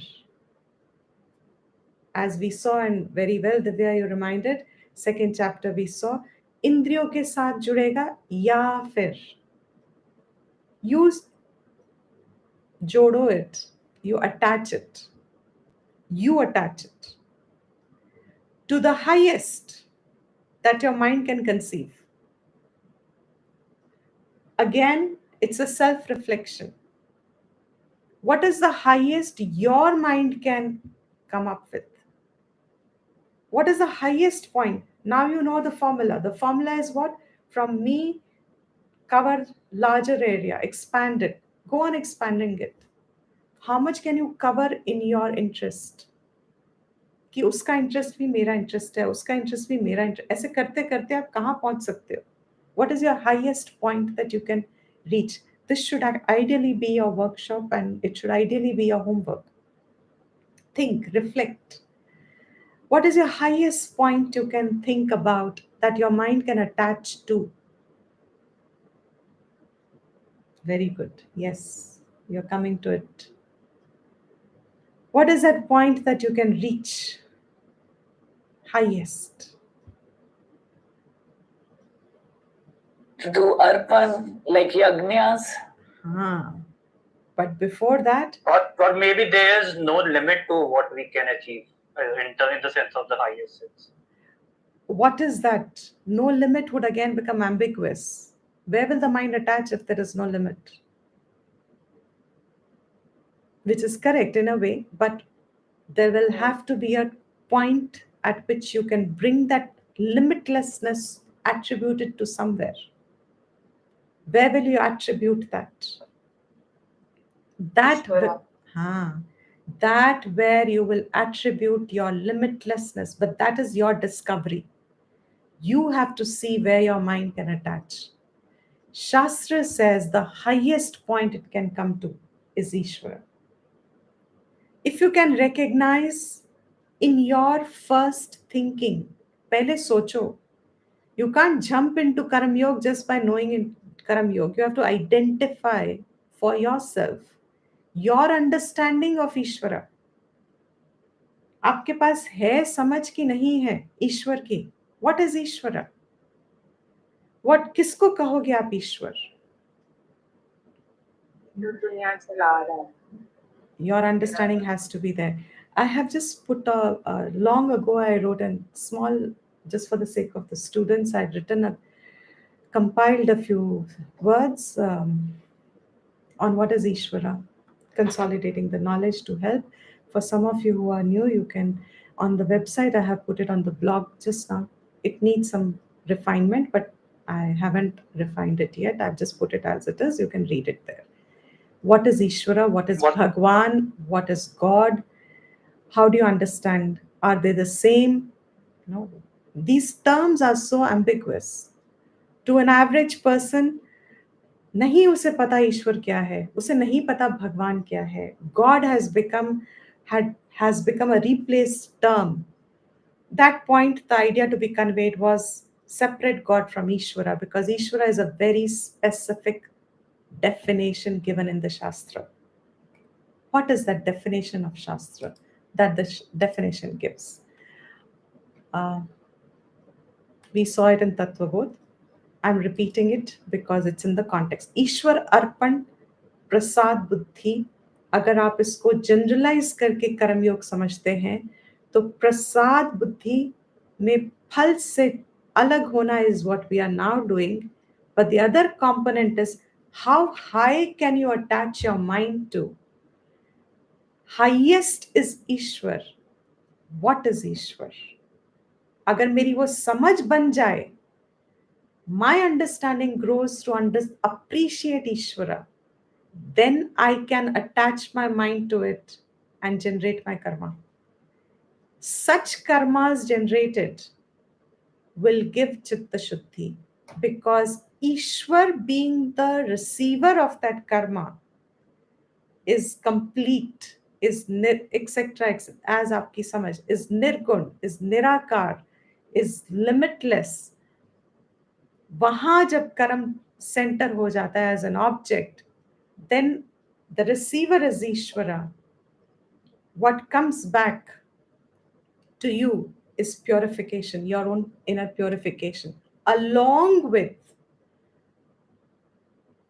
as we saw and very well, Divya, you reminded, second chapter we saw, इंद्रियों के साथ जुड़ेगा या फिर you जोड़ो it, you attach it to the highest that your mind can conceive. Again, it's a self-reflection. What is the highest your mind can come up with? What is the highest point? Now you know the formula. The formula is what? From me, cover larger area, expand it. Go on expanding it. How much can you cover in your interest? कि उसका interest भी मेरा interest है, उसका interest भी मेरा interest, ऐसे करते करते आप कहाँ पहुँच सकते हो? What is your highest point that you can reach? This should ideally be your workshop and it should ideally be your homework. Think, reflect. What is your highest point you can think about that your mind can attach to? Very good. Yes, you're coming to it. What is that point that you can reach? Highest. To do arpan, like yagnas. But before that, or maybe there is no limit to what we can achieve in the sense of the highest sense. what is that? No limit would again become ambiguous. Where will the mind attach if there is no limit? Which is correct in a way, but there will have to be a point at which you can bring that limitlessness attributed to somewhere. Where will you attribute that? That where you will attribute your limitlessness, but that is your discovery. You have to see where your mind can attach. Shastra says the highest point it can come to is Ishvara. If you can recognize in your first thinking, pehle socho, you can't jump into Karma Yoga just by knowing in Karma Yoga. You have to identify for yourself your understanding of Ishvara. आपके पास है समझ की नहीं है ईश्वर की? What is ईश्वरा? What किसको कहोगे आप ईश्वर? जो दुनिया चला रहा है. Your understanding has to be there. I have just put long ago I wrote a small, just for the sake of the students, I'd compiled a few words on what is Ishvara, consolidating the knowledge to help. For some of you who are new, you can, on the website, I have put it on the blog just now. It needs some refinement, but I haven't refined it yet. I've just put it as it is. You can read it there. What is Ishvara? What is Bhagwan? What is God? How do you understand? Are they the same? No. These terms are so ambiguous. To an average person, नहीं उसे पता ईश्वर क्या है, उसे नहीं पता भगवान क्या है. God has become a replaced term. That point, the idea to be conveyed was separate God from Ishvara, because Ishvara is a very specific definition given in the Shastra. What is that definition of Shastra that the definition gives? We saw it in Tattvabodh. I'm repeating it because it's in the context. Ishwar Arpan Prasad Buddhi. अगर आप इसको generalise करके कर्मयोग समझते हैं तो प्रसाद बुद्धि में फल से अलग होना is what we are now doing, but the other component is how high can you attach your mind to? Highest is Ishwar. What is Ishwar? अगर मेरी वो समझ बन जाए, my understanding grows to appreciate Ishvara, then I can attach my mind to it and generate my karma. Such karmas generated will give Chitta Shuddhi, because Ishwar, being the receiver of that karma, is complete, is etc. as aapki samajh, is nirgun, is nirakar, is limitless. वहां जब कर्म centre हो जाता है as an object, then the receiver is Ishvara. What comes back to you is purification, your own inner purification, along with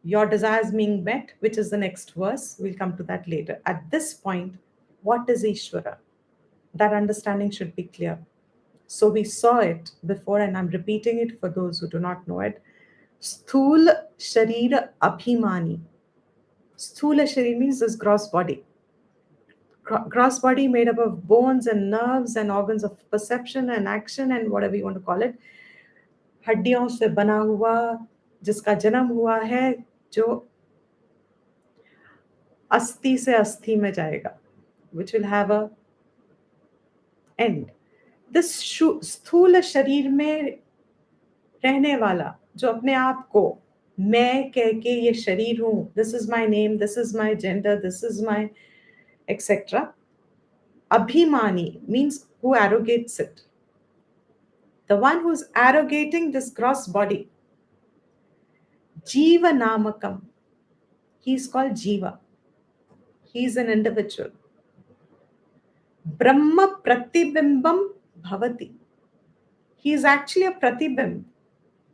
your desires being met, which is the next verse. We'll come to that later. At this point, what is Ishvara? That understanding should be clear. So we saw it before, and I'm repeating it for those who do not know it. Sthul Sharir Abhimani. Sthula Sharir means this gross body. Gross body made up of bones and nerves and organs of perception and action and whatever you want to call it. हड्डियों से बना हुआ, जिसका जन्म हुआ है, जो अस्थि से अस्थि में जाएगा, which will have a end. This स्थूल शरीर में रहने वाला, जो अपने आप को मैं कह के ये शरीर हूँ, this is my name, this is my gender, this is my etc. Abhimani means who arrogates it. The one who's arrogating this gross body. Jiva Namakam. He's called Jiva. He's an individual. Brahma Pratibhimbam Bhavati. He is actually a Pratibhimb.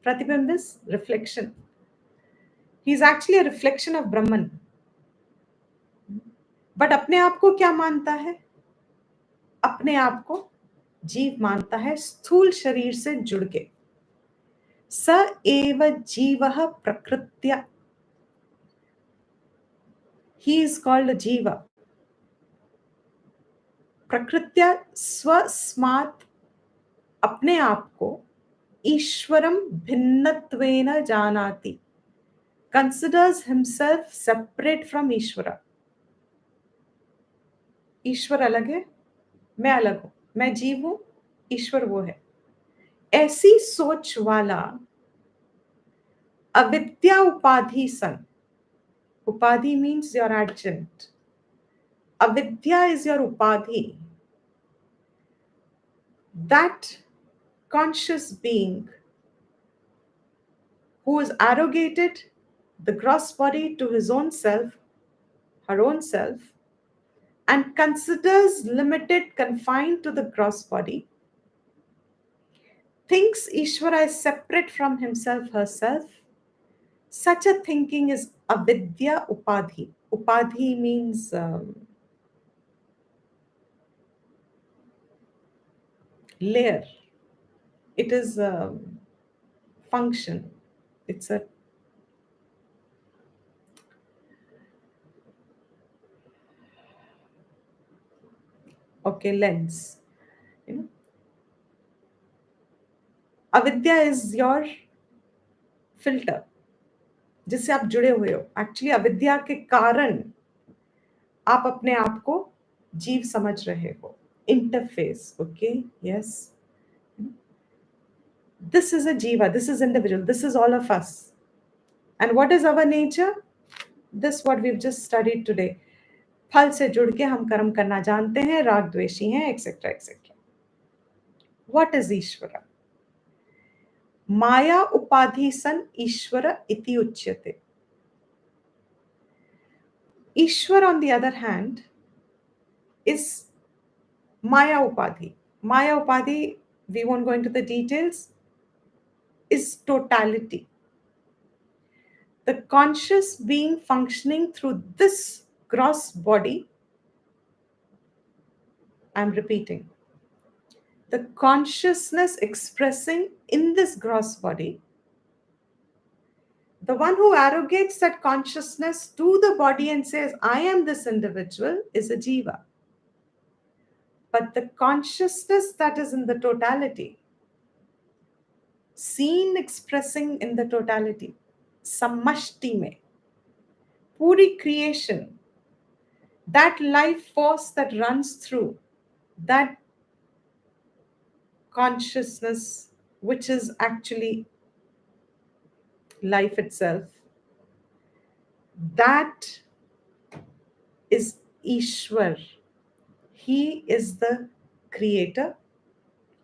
Pratibhimb is reflection. He is actually a reflection of Brahman. But अपने आप को क्या मानता है? अपने आप को जीव मानता है स्थूल शरीर से जुड़ के. स एव जीवः प्रकृत्या. He is called a jiva. प्रकृत्या स्वस्मात् अपने आप को ईश्वरम भिन्नत्वेन जानाति. Considers himself separate from ईश्वरा. ईश्वर अलग है, मैं अलग हूं, मैं जीव हूं, ईश्वर वो है. ऐसी सोच वाला अविद्या उपाधि सन. Upadhi means your adjunct. Avidya is your upadhi. That conscious being who has arrogated the gross body to his own self, her own self, and considers limited, confined to the gross body, thinks Ishvara is separate from himself, herself. Such a thinking is avidya upadhi. Upadhi means layer. It is a function. It's a lens. You know? Avidya is your filter, जिससे आप जुड़े हुए हो. Actually अविद्या के कारण आप अपने आप को जीव समझ रहे हो. Interface. Okay, yes. This is a jiva, this is individual, this is all of us. And what is our nature? This what we've just studied today. फल से जुड़ के हम कर्म करना जानते हैं, राग द्वेषी हैं, etc. etc. What is ईश्वरा? माया उपाधि सन ईश्वर इति उच्यते. Ishwar, on the other hand, is Maya Upadhi. Maya Upadhi, we won't go into the details, is totality. The conscious being functioning through this gross body, I'm repeating, the consciousness expressing in this gross body, the one who arrogates that consciousness to the body and says, I am this individual, is a jiva. But the consciousness that is in the totality, seen expressing in the totality, samashti mein, puri creation, that life force that runs through that consciousness, which is actually life itself, that is Ishwar. He is the creator.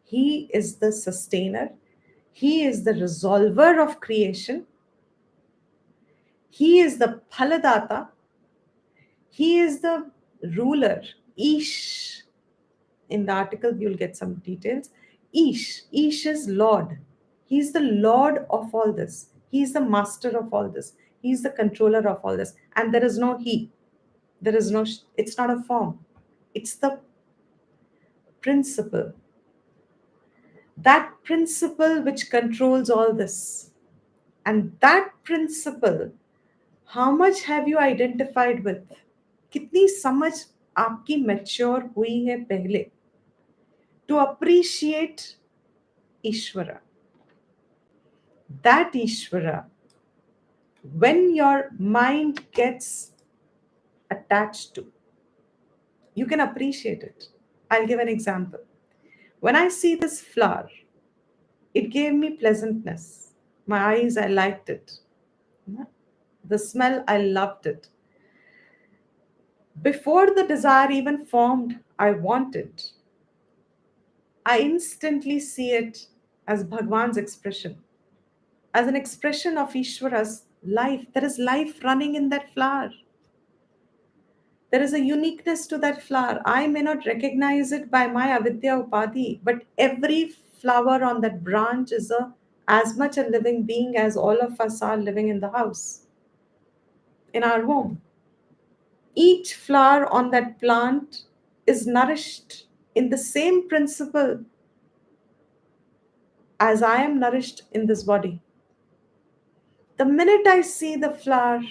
He is the sustainer. He is the resolver of creation. He is the Phaladata. He is the ruler. Ish. In the article, you'll get some details. Ish. Ish is Lord. He's the Lord of all this. He's the master of all this. He's the controller of all this. And there is no he. There is no, it's not a form. It's the principle. That principle which controls all this. And that principle, how much have you identified with? कितनी समझ आपकी mature हुई है पहले to appreciate Ishvara. That Ishvara, when your mind gets attached to, you can appreciate it. I'll give an example. When I see this flower, it gave me pleasantness. My eyes, I liked it. The smell, I loved it. Before the desire even formed, I want it. I instantly see it as Bhagwan's expression, as an expression of Ishvara's life. There is life running in that flower. There is a uniqueness to that flower. I may not recognize it by my avidya upadhi, but every flower on that branch is as much a living being as all of us are living in the house, in our home. Each flower on that plant is nourished in the same principle as I am nourished in this body. The minute I see the flower,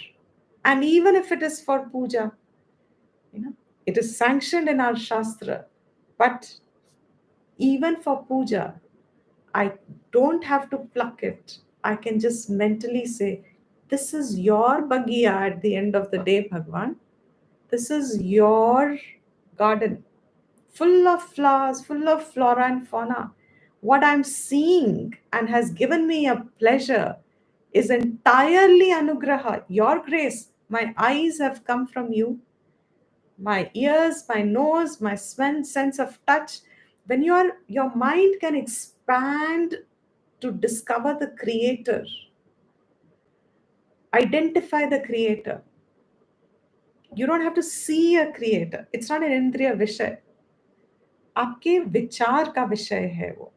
and even if it is for puja, it is sanctioned in our shastra, but even for puja, I don't have to pluck it. I can just mentally say, this is your bagiya at the end of the day, Bhagwan. This is your garden, full of flowers, full of flora and fauna. What I'm seeing and has given me a pleasure is entirely anugraha, your grace. My eyes have come from you, my ears, my nose, my sense of touch. When your mind can expand to discover the creator, identify the creator. You don't have to see a creator. It's not an indriya vishay. आपके विचार का विषय है वो,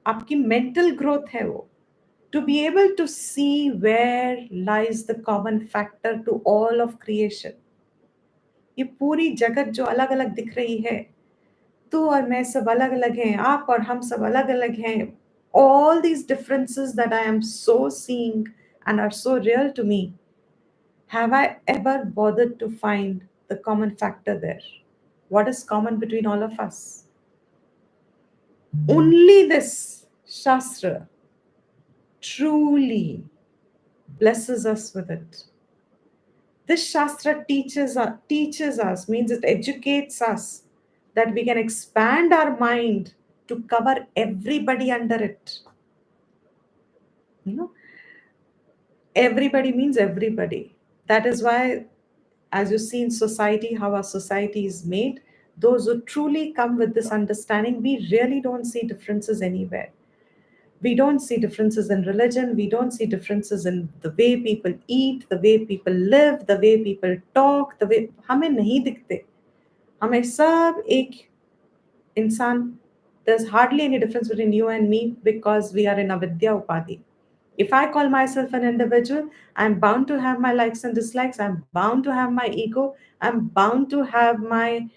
आपकी mental growth है वो. To be able to see where lies the common factor to all of creation. ये पूरी जगत जो अलग अलग दिख रही है, तू और मैं सब अलग अलग हैं, आप और हम सब अलग अलग हैं. All these differences that I am so seeing and are so real to me, have I ever bothered to find the common factor there? What is common between all of us? Only this Shastra truly blesses us with it. This Shastra teaches us, means it educates us that we can expand our mind to cover everybody under it. Everybody means everybody. That is why, as you see in society, how our society is made, those who truly come with this understanding, we really don't see differences anywhere. We don't see differences in religion. We don't see differences in the way people eat, the way people live, the way people talk, the way हमें नहीं दिखते. हमें सब एक इंसान. There's hardly any difference between you and me because we are in avidya upadhi. If I call myself an individual, I'm bound to have my likes and dislikes. I'm bound to have my ego. I'm bound to have my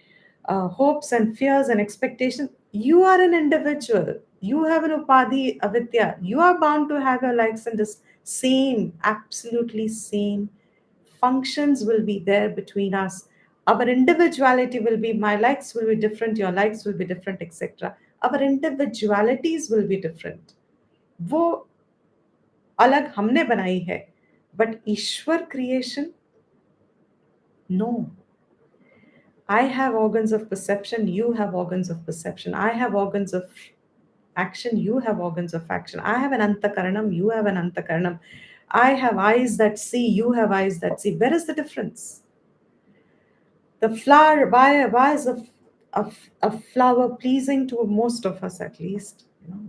hopes and fears and expectations. You are an individual. You have an upadhi avidya. You are bound to have your likes and same, absolutely same functions will be there between us. Our individuality will be, my likes will be different, your likes will be different, etc. Our individualities will be different. वो अलग हमने बनाई है, but Ishwar creation, no. I have organs of perception, you have organs of perception. I have organs of action, you have organs of action. I have an antakaranam, you have an antakaranam. I have eyes that see, you have eyes that see. Where is the difference? The flower, why is a flower pleasing to most of us at least?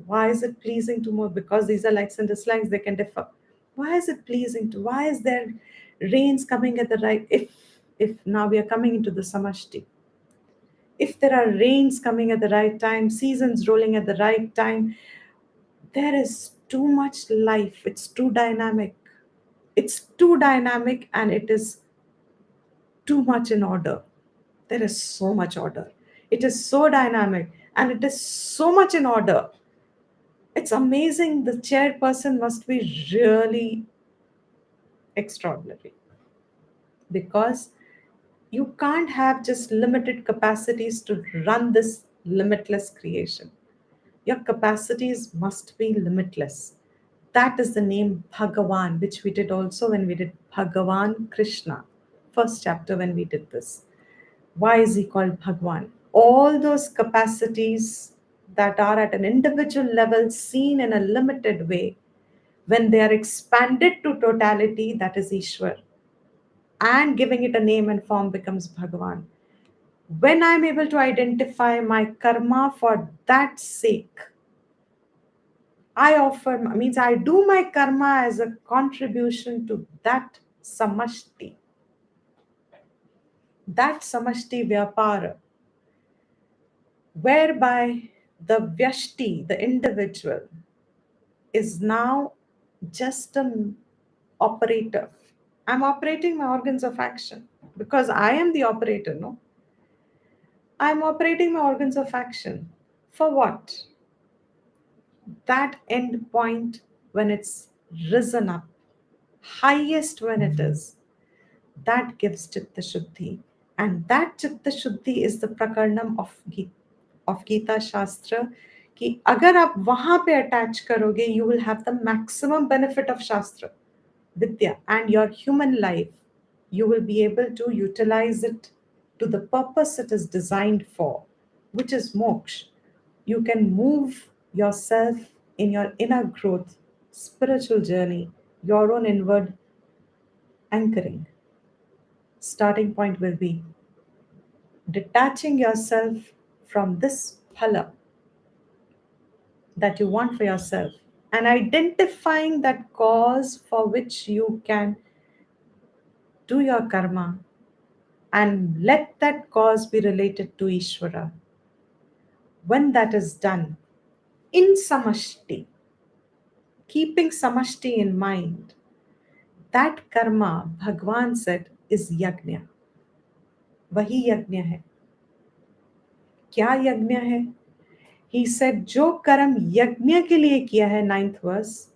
Why is it pleasing to more? Because these are likes and dislikes, they can differ. Why is it pleasing to? Why is there rains coming at the right? If now we are coming into the samashti, if there are rains coming at the right time, seasons rolling at the right time, there is too much life. It's too dynamic. It's too dynamic and it is too much in order. There is so much order. It is so dynamic and it is so much in order. It's amazing. The chairperson must be really extraordinary, because you can't have just limited capacities to run this limitless creation. Your capacities must be limitless. That is the name Bhagavan, which we did also when we did Bhagavan Krishna, first chapter when we did this. Why is he called Bhagavan? All those capacities that are at an individual level seen in a limited way, when they are expanded to totality, that is Ishwar. And giving it a name and form becomes Bhagavan. When I'm able to identify my karma for that sake, I do my karma as a contribution to that samashti, vyapara, whereby the vyashti, the individual, is now just an operator. I'm operating my organs of action because I am the operator, no? I'm operating my organs of action. For what? That end point when it's risen up, highest when it is, that gives Chitta Shuddhi. And that Chitta Shuddhi is the prakarnam of Gita Shastra. कि अगर आप वहां पे attach करोगे, you will have the maximum benefit of Shastra, Vidya, and your human life. You will be able to utilize it to the purpose it is designed for, which is moksha. You can move yourself in your inner growth, spiritual journey, your own inward anchoring. Starting point will be detaching yourself from this phala that you want for yourself and identifying that cause for which you can do your karma, and let that cause be related to Ishvara. When that is done in samashti, keeping samashti in mind, that karma, Bhagwan said, is yagna. वही यज्ञ है. क्या यज्ञ है? He said, जो कर्म यज्ञ के लिए किया है, 9th verse,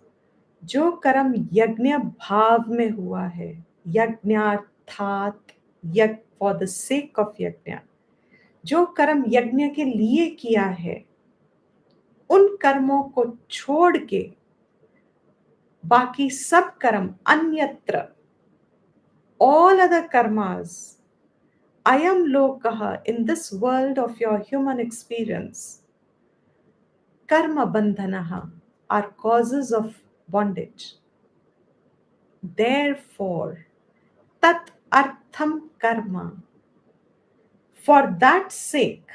जो कर्म यज्ञ भाव में हुआ है, यज्ञार्थात, यज्ञ, for the sake of यज्ञ, जो कर्म यज्ञ के लिए किया है, उन कर्मों को छोड़ के बाकी सब कर्म, अन्यत्र, all other karmas, ayam lokaha, in this world of your human experience, karma bandhanaha, are causes of bondage. Therefore, tat artham karma, for that sake,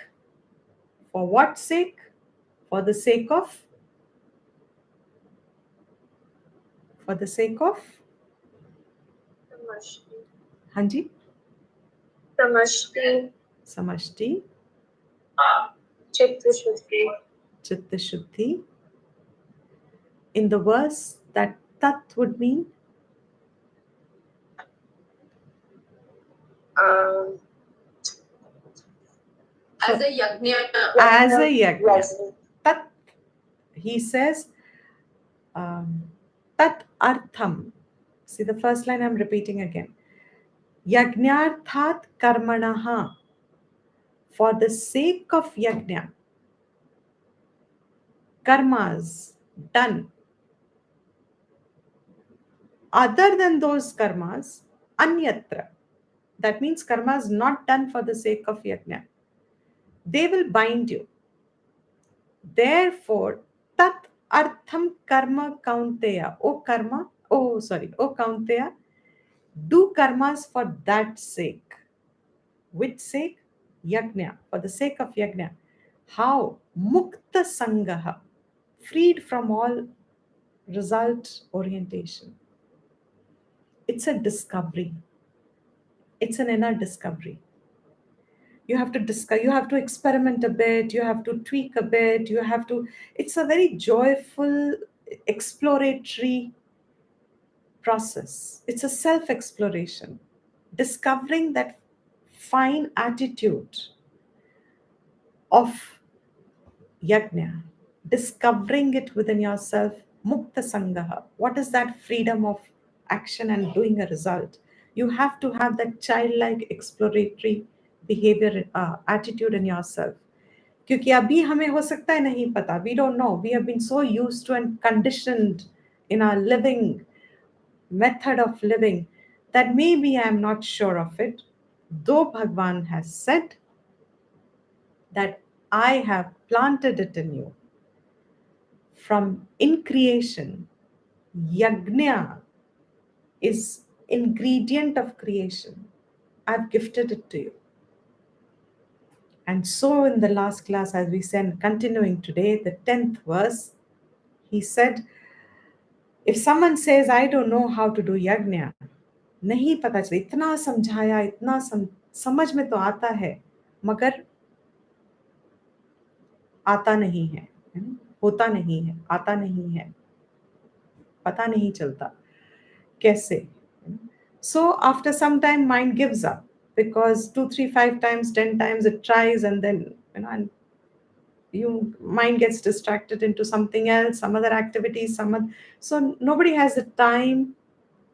for what sake? For the sake of Hanji? Samashti. Chitta Shuddhi. Chitta Shuddhi. In the verse, that tat would mean As a yagna. as a yagna. Tat, he says, tat artham. See the first line I'm repeating again. Yagnarthat karmanaha. For the sake of yagna, karmas done. Other than those karmas, anyatra. That means karmas not done for the sake of yagna. They will bind you. Therefore, tat artham karma kaunteya. O kaunteya, do karmas for that sake. Which sake? Yagna, for the sake of yagna. How? Mukta sangaha, freed from all result orientation. It's a discovery. It's an inner discovery. You have to discover, you have to experiment a bit, you have to tweak a bit, it's a very joyful, exploratory process. It's a self-exploration, discovering that fine attitude of yagna, discovering it within yourself. Mukta Sangaha. What is that freedom of action and doing a result? You have to have that childlike exploratory behavior attitude in yourself. क्योंकि अभी हमें हो सकता है नहीं पता. We don't know. We have been so used to and conditioned in our living method of living that maybe I am not sure of it. Though Bhagwan has said that I have planted it in you. From in creation, yagna is ingredient of creation. I've gifted it to you. And so in the last class, as we said, continuing today, the 10th verse, he said, if someone says, I don't know how to do yagna, नहीं पता चला, इतना समझाया, इतना समझ में तो आता है, मगर आता नहीं है, होता नहीं है, आता नहीं है, पता नहीं चलता कैसे. So after some time, mind gives up, because 2, 3, 5 times, 10 times it tries, and then and you mind gets distracted into something else, some other activities, so nobody has the time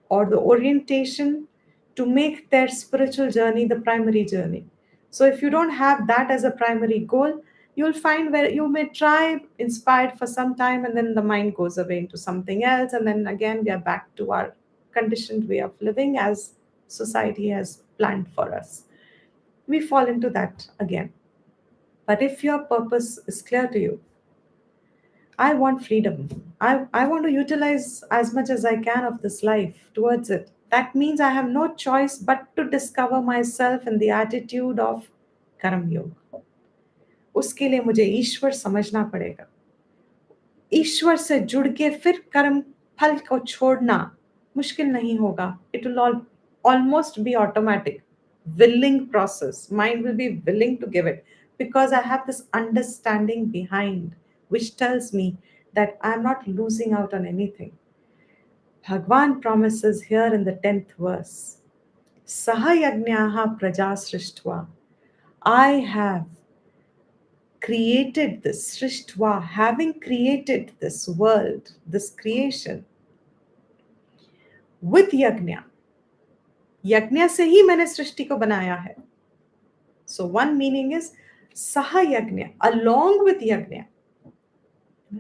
or the orientation to make their spiritual journey the primary journey. So if you don't have that as a primary goal, you'll find where you may try inspired for some time, and then the mind goes away into something else, and then again we are back to our conditioned way of living as society has planned for us. We fall into that again. But if your purpose is clear to you, I want freedom. I want to utilize as much as I can of this life towards it. That means I have no choice but to discover myself in the attitude of karmayoga. उसके लिए मुझे ईश्वर समझना पड़ेगा. ईश्वर से जुड़ के फिर कर्म फल को छोड़ना मुश्किल नहीं होगा. It will almost be automatic. Willing process. Mind will be willing to give it, because I have this understanding behind which tells me that I'm not losing out on anything. Bhagwan promises here in the 10th verse, Sahayagnaha praja srishtva. I have created this, srishtva, having created this world, this creation, with yagna. यज्ञ से ही मैंने सृष्टि को बनाया है. So one meaning is sahayagna, along with yagna.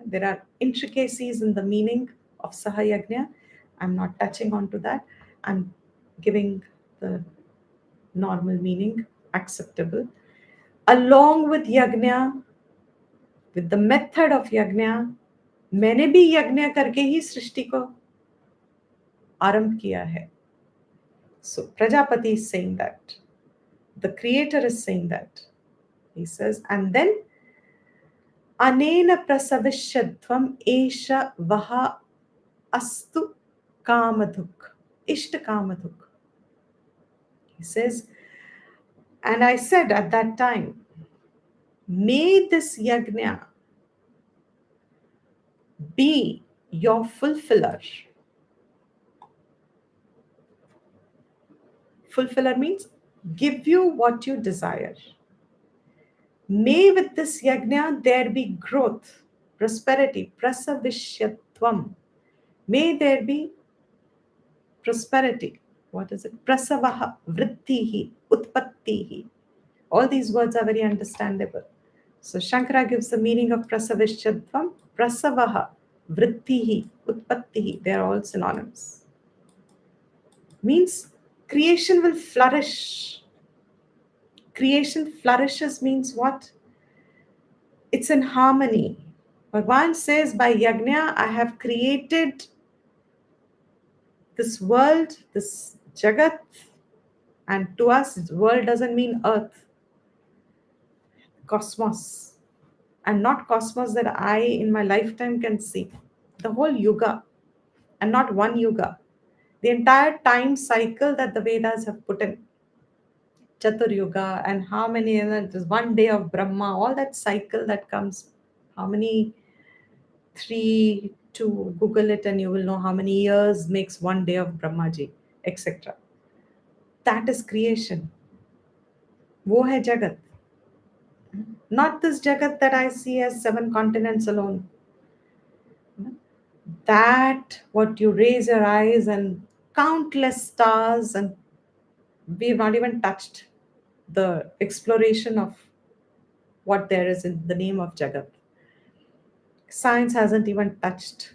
There are intricacies in the meaning of sahayagna. I'm not touching on to that. I'm giving the normal meaning, acceptable. Along with yagna, with the method of yagna, मैंने भी यज्ञ करके ही सृष्टि को आरंभ किया है. So Prajapati is saying that. The creator is saying that. He says, and then Anena prasavishyadvam esha vaha astu kamadhuk. Ishta kamadhuk. He says, and I said at that time, may this yagna be your fulfiller. Fulfiller means give you what you desire. May with this yagna there be growth, prosperity, prasavishyatvam. May there be prosperity. What is it? Prasavaha, vrittihi, utpattihi. All these words are very understandable. So Shankara gives the meaning of prasavishyatvam, prasavaha, vrittihi, utpattihi. They are all synonyms. Means creation will flourish. Creation flourishes means what? It's in harmony. Bhagwan says, by yagna, I have created this world, this jagat, and to us, world doesn't mean earth, cosmos, and not cosmos that I in my lifetime can see. The whole yuga, and not one yuga. The entire time cycle that the Vedas have put in. Chatur Yuga, and how many, there's one day of Brahma, all that cycle that comes, how many, 3 to Google it and you will know how many years makes one day of Brahmaji, etc. That is creation. Wo hai Jagat. Not this Jagat that I see as 7 continents alone. that what you raise your eyes and countless stars, and we've not even touched the exploration of what there is in the name of Jagat. Science hasn't even touched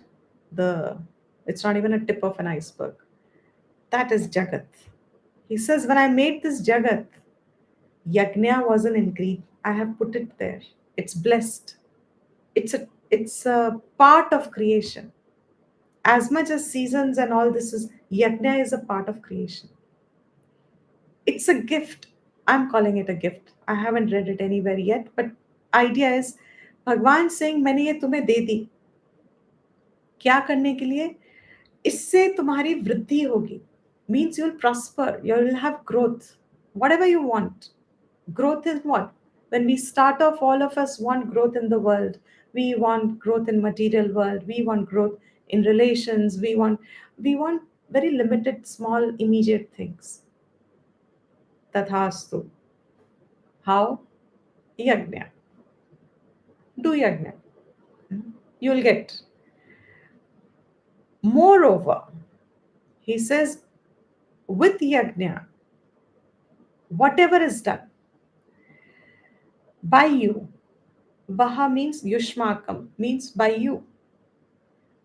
it's not even a tip of an iceberg. That is Jagat. He says, when I made this Jagat, yagna wasn't in greed. I have put it there. It's blessed. It's a part of creation. As much as seasons and all this is, yagna is a part of creation. It's a gift. I'm calling it a gift. I haven't read it anywhere yet, but idea is भगवान saying मैंने ये तुम्हें दे दी. क्या करने के लिए? इससे तुम्हारी वृद्धि होगी. Means you'll prosper, you'll have growth, whatever you want. Growth is what? When we start off, all of us want growth in the world. We want growth in material world. We want growth in relations. We want very limited, small, immediate things. Tathastu. How? Yagna. Do yagna. You'll get. Moreover, he says, with yagna, whatever is done by you, Vaha means Yushmakam, means by you.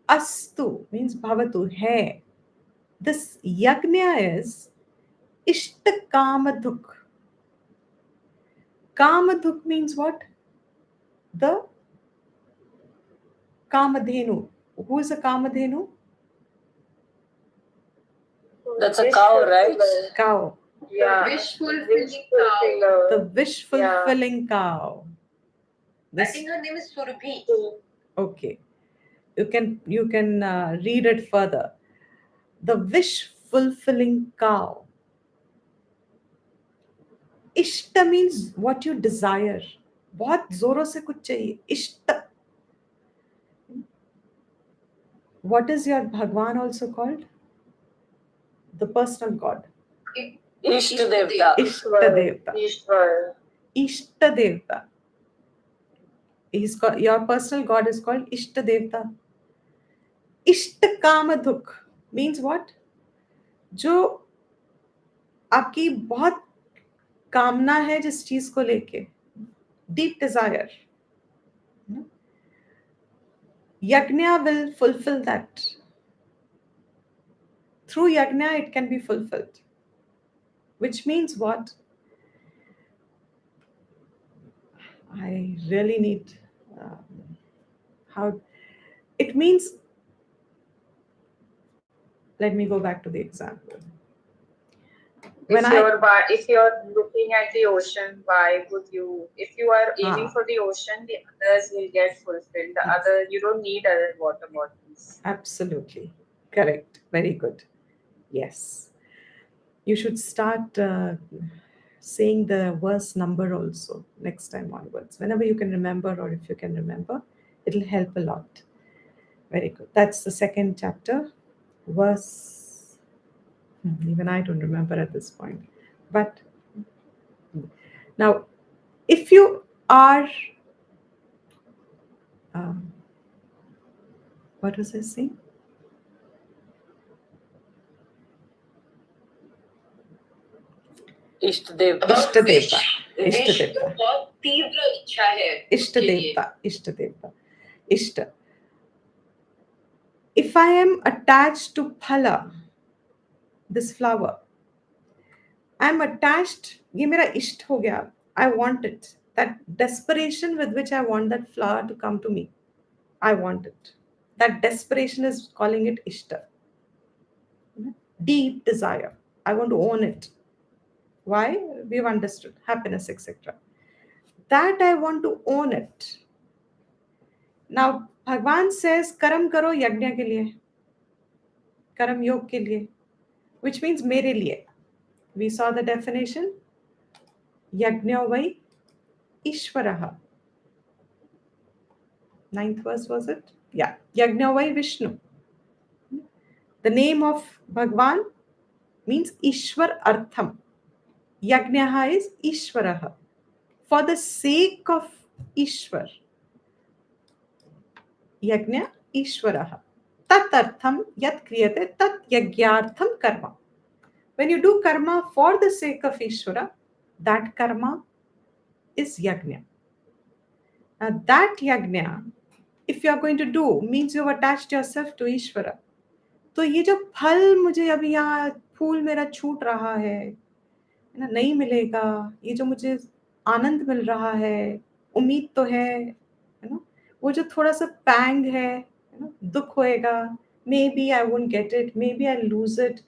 Astu means Bhavatu, hai. This yagna is Ishta Kamadhuk. Kamadhuk means what? The Kamadhenu. Who is a Kamadhenu? That's a cow, right? Cow. Yeah. Wish fulfilling cow. The wish fulfilling cow. I think her name is Surabhi. Okay. You can read it further. The wish fulfilling cow. Ishta means what you desire. बहुत जोरों से कुछ चाहिए. Ishta. What is your Bhagwan also called? The personal God. Ishta Devta. Ishta Devta. Ishta Devta. Your personal God is called Ishta Devta. Ishta Kamadhuk means what? जो आपकी बहुत कामना है जिस चीज को लेके, deep desire. Yagna will fulfill that. Through yagna, it can be fulfilled. Which means what? I really need how it means. Let me go back to the example. If you're looking at the ocean, why would you? If you are aiming for the ocean, the others will get fulfilled. The other, you don't need other water bottles. Absolutely correct. Very good. Yes, you should start saying the verse number also next time onwards. Whenever you can remember, or if you can remember, it'll help a lot. Very good. That's the second chapter. Verse. Even I don't remember at this point. But now, if you are, what was I saying? Ishta Devta. Ishta Devta. Ishta Devta. बहुत तीव्र इच्छा है. Ishta Devta. Ishta Devta. Ishta. If I am attached to phala, this flower, I'm attached, ये मेरा इष्ट हो गया. I want it. That desperation with which I want that flower to come to me, I want it. That desperation is calling it ishta. Deep desire. I want to own it. Why? We've understood. Happiness, etc. That I want to own it. Now, Bhagwan says, Karam karo yagna ke liye. Karam yog ke liye. Which means mere liye. We saw the definition. Yagna vai Ishvaraha. 9th verse was it? Yeah. Yagna vai Vishnu. The name of Bhagwan means Ishwar Artham. Yagnaha is Ishvaraha. For the sake of Ishwar. Yagna Ishvaraha. tatartham yat kriyate tat yagyartham karma. When you do karma for the sake of Ishvara, that karma is yagna. Now that yagna, if you are going to do, means you have attached yourself to Ishvara. तो ये जो फल मुझे अभी यहाँ फूल मेरा छूट रहा है ना, नहीं मिलेगा, ये जो मुझे आनंद मिल रहा है, उम्मीद तो है ना, वो जो थोड़ा सा पैंग है ना, दुख होएगा, maybe I won't get it, maybe I lose it,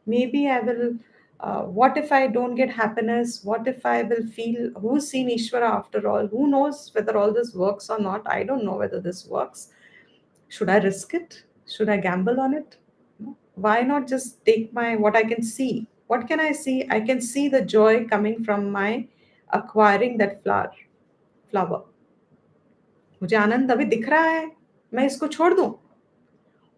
maybe I will what if I don't get happiness, what if I will feel, who's seen Ishvara after all, who knows whether all this works or not, I don't know whether this works, should I risk it, should I gamble on it? Why not just take my what I can see? What can I see? I can see the joy coming from my acquiring that flower. मुझे आनंद अभी दिख रहा है, मैं इसको छोड़ दूं,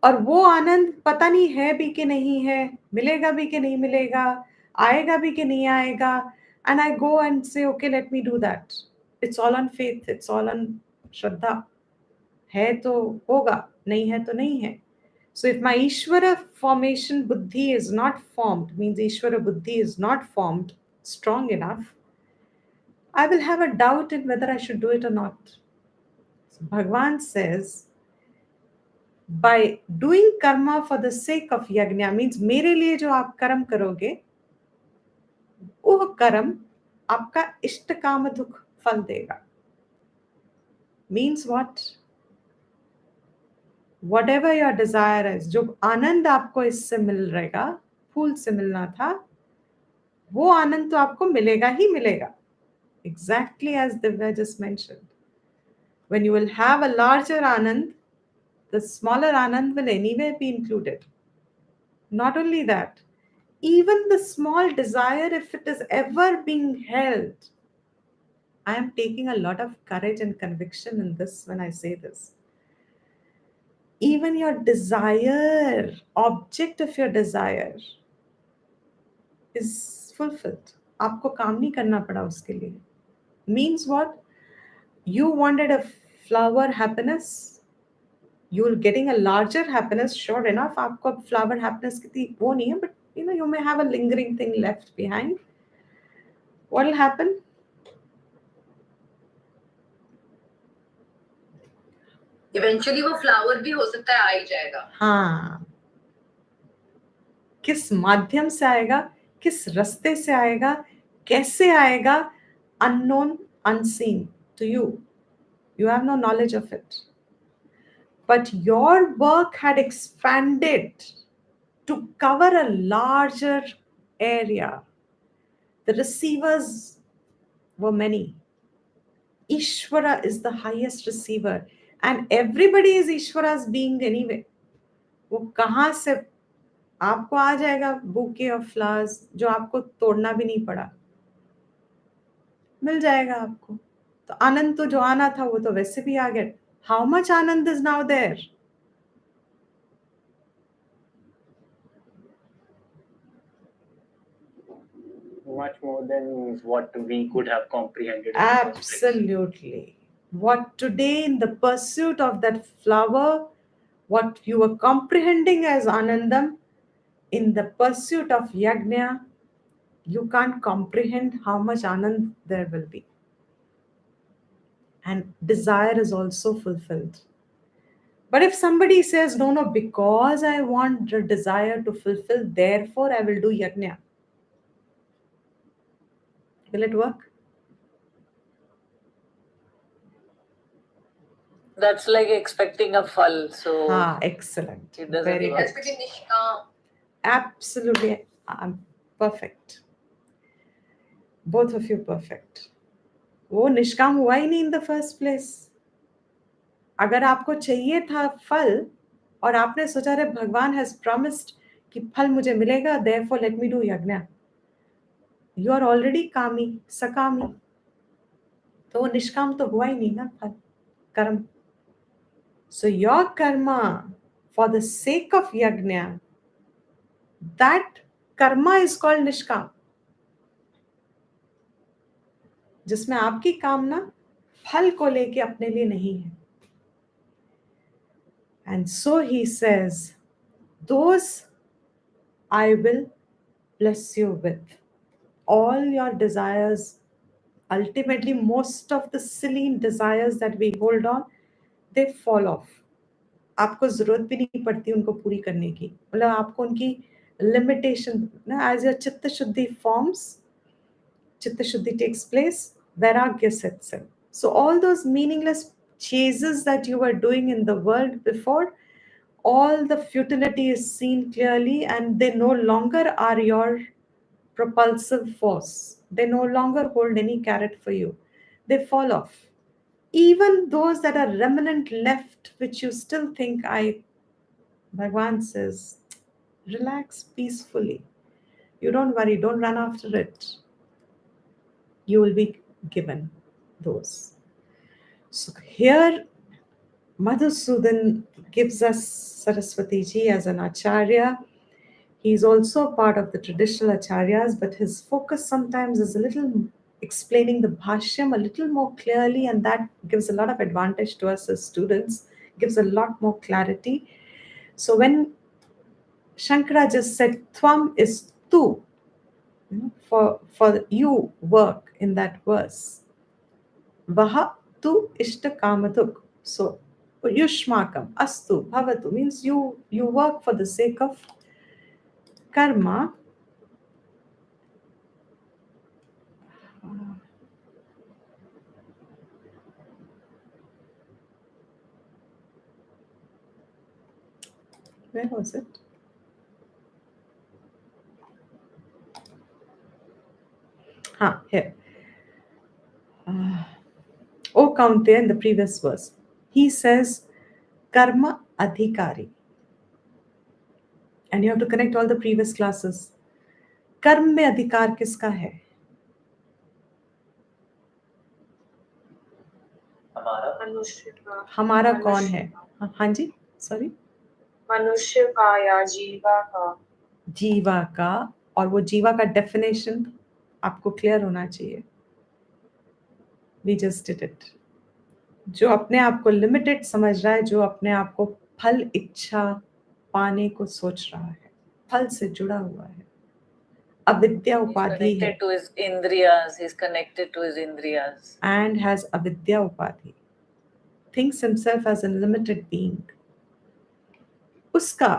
और वो आनंद पता नहीं है भी कि नहीं है, मिलेगा भी कि नहीं मिलेगा, आएगा भी कि नहीं आएगा, and I go and say okay, let me do that. It's all on faith, it's all on श्रद्धा. है तो होगा, नहीं है तो नहीं है. So if my Ishvara formation buddhi is not formed, means Ishvara buddhi is not formed strong enough, I will have a doubt in whether I should do it or not. So Bhagavan says, by doing karma for the sake of yagna, means मेरे लिए जो आप कर्म करोगे, वो कर्म आपका इष्ट काम दुख फल देगा. Means what? Whatever your desire is, जो आनंद आपको इससे मिल रहेगा, फूल से मिलना था, वो आनंद तो आपको मिलेगा ही मिलेगा. Exactly as Divya just mentioned. When you will have a larger anand, the smaller anand will anyway be included. Not only that, even the small desire, if it is ever being held, I am taking a lot of courage and conviction in this when I say this. Even your desire, object of your desire, is fulfilled. आपको काम नहीं करना पड़ा उसके लिए. Means what? You wanted a flower happiness, you're getting a larger happiness, sure enough. आपको अब flower happiness की वो नहीं है, but you may have a lingering thing left behind. What will happen? Eventually वो flower भी हो सकता है आ ही जाएगा. हाँ, किस माध्यम से आएगा, किस रास्ते से आएगा, कैसे आएगा, unknown, unseen to you. You have no knowledge of it. But your work had expanded to cover a larger area. The receivers were many. Ishvara is the highest receiver, and everybody is Ishvara's being anyway. वो कहाँ से आपको आ जाएगा bouquet of flowers जो आपको तोड़ना भी नहीं पड़ा, मिल जाएगा आपको. तो आनंद तो जो आना था वो तो वैसे भी आ गया. How much Anand is now there? Much more than what we could have comprehended. Absolutely. What today in the pursuit of that flower, what you were comprehending as Anandam, in the pursuit of Yagna, you can't comprehend how much Anand there will be. And desire is also fulfilled. But if somebody says, no, because I want the desire to fulfill, therefore I will do Yagna, will it work? That's like expecting a phal. So excellent. it doesn't Very work. good. That's pretty nishkam. Absolutely. Perfect. Both of you perfect. वो निष्काम हुआ ही नहीं in the first place. अगर आपको चाहिए था फल और आपने सोचा रे भगवान has promised कि फल मुझे मिलेगा, therefore let me do yagna, you are already kami, sakami. तो वो निष्काम तो हुआ ही नहीं ना फल, कर्म. So your karma for the sake of yagna, that karma is called nishkam, जिसमें आपकी कामना फल को लेके अपने लिए नहीं है. And so he says, those I will bless you with. All your desires, ultimately most of the silly desires that we hold on, they fall off. आपको जरूरत भी नहीं पड़ती उनको पूरी करने की, मतलब आपको उनकी लिमिटेशन ना, as your चित्त शुद्धि forms, chitta shuddhi takes place, vairagya sets in. So all those meaningless chases that you were doing in the world before, all the futility is seen clearly, and they no longer are your propulsive force. They no longer hold any carrot for you. They fall off. Even those that are remnant left, which you still think, Bhagwan says, relax peacefully. You don't worry, don't run after it. You will be given those. So here, Madhusudan gives us Saraswati ji as an acharya. He's also part of the traditional acharyas, but his focus sometimes is a little explaining the bhashyam a little more clearly, and that gives a lot of advantage to us as students, gives a lot more clarity. So when Shankara just said Tvam is tu, for you work in that verse. Vaha tu ishta kamaduk. So yushmakam astu bhavatu means you work for the sake of karma. Where was it? Here. O Kaunteya in the previous verse. He says, Karma Adhikari. And you have to connect all the previous classes. Karma में अधिकार किसका है? हमारा कौन है? हाँ जी, sorry, मनुष्य का या जीवा का. जीवा का, और वो जीवा का डेफिनेशन आपको क्लियर होना चाहिए. We just did it. जो अपने आप को लिमिटेड समझ रहा है, जो अपने आप को फल इच्छा पाने को सोच रहा है, फल से जुड़ा हुआ है, avidya upadhi hai, to his indriyas, he's connected to his indriyas, and has avidya upadhi, thinks himself as a limited being. उसका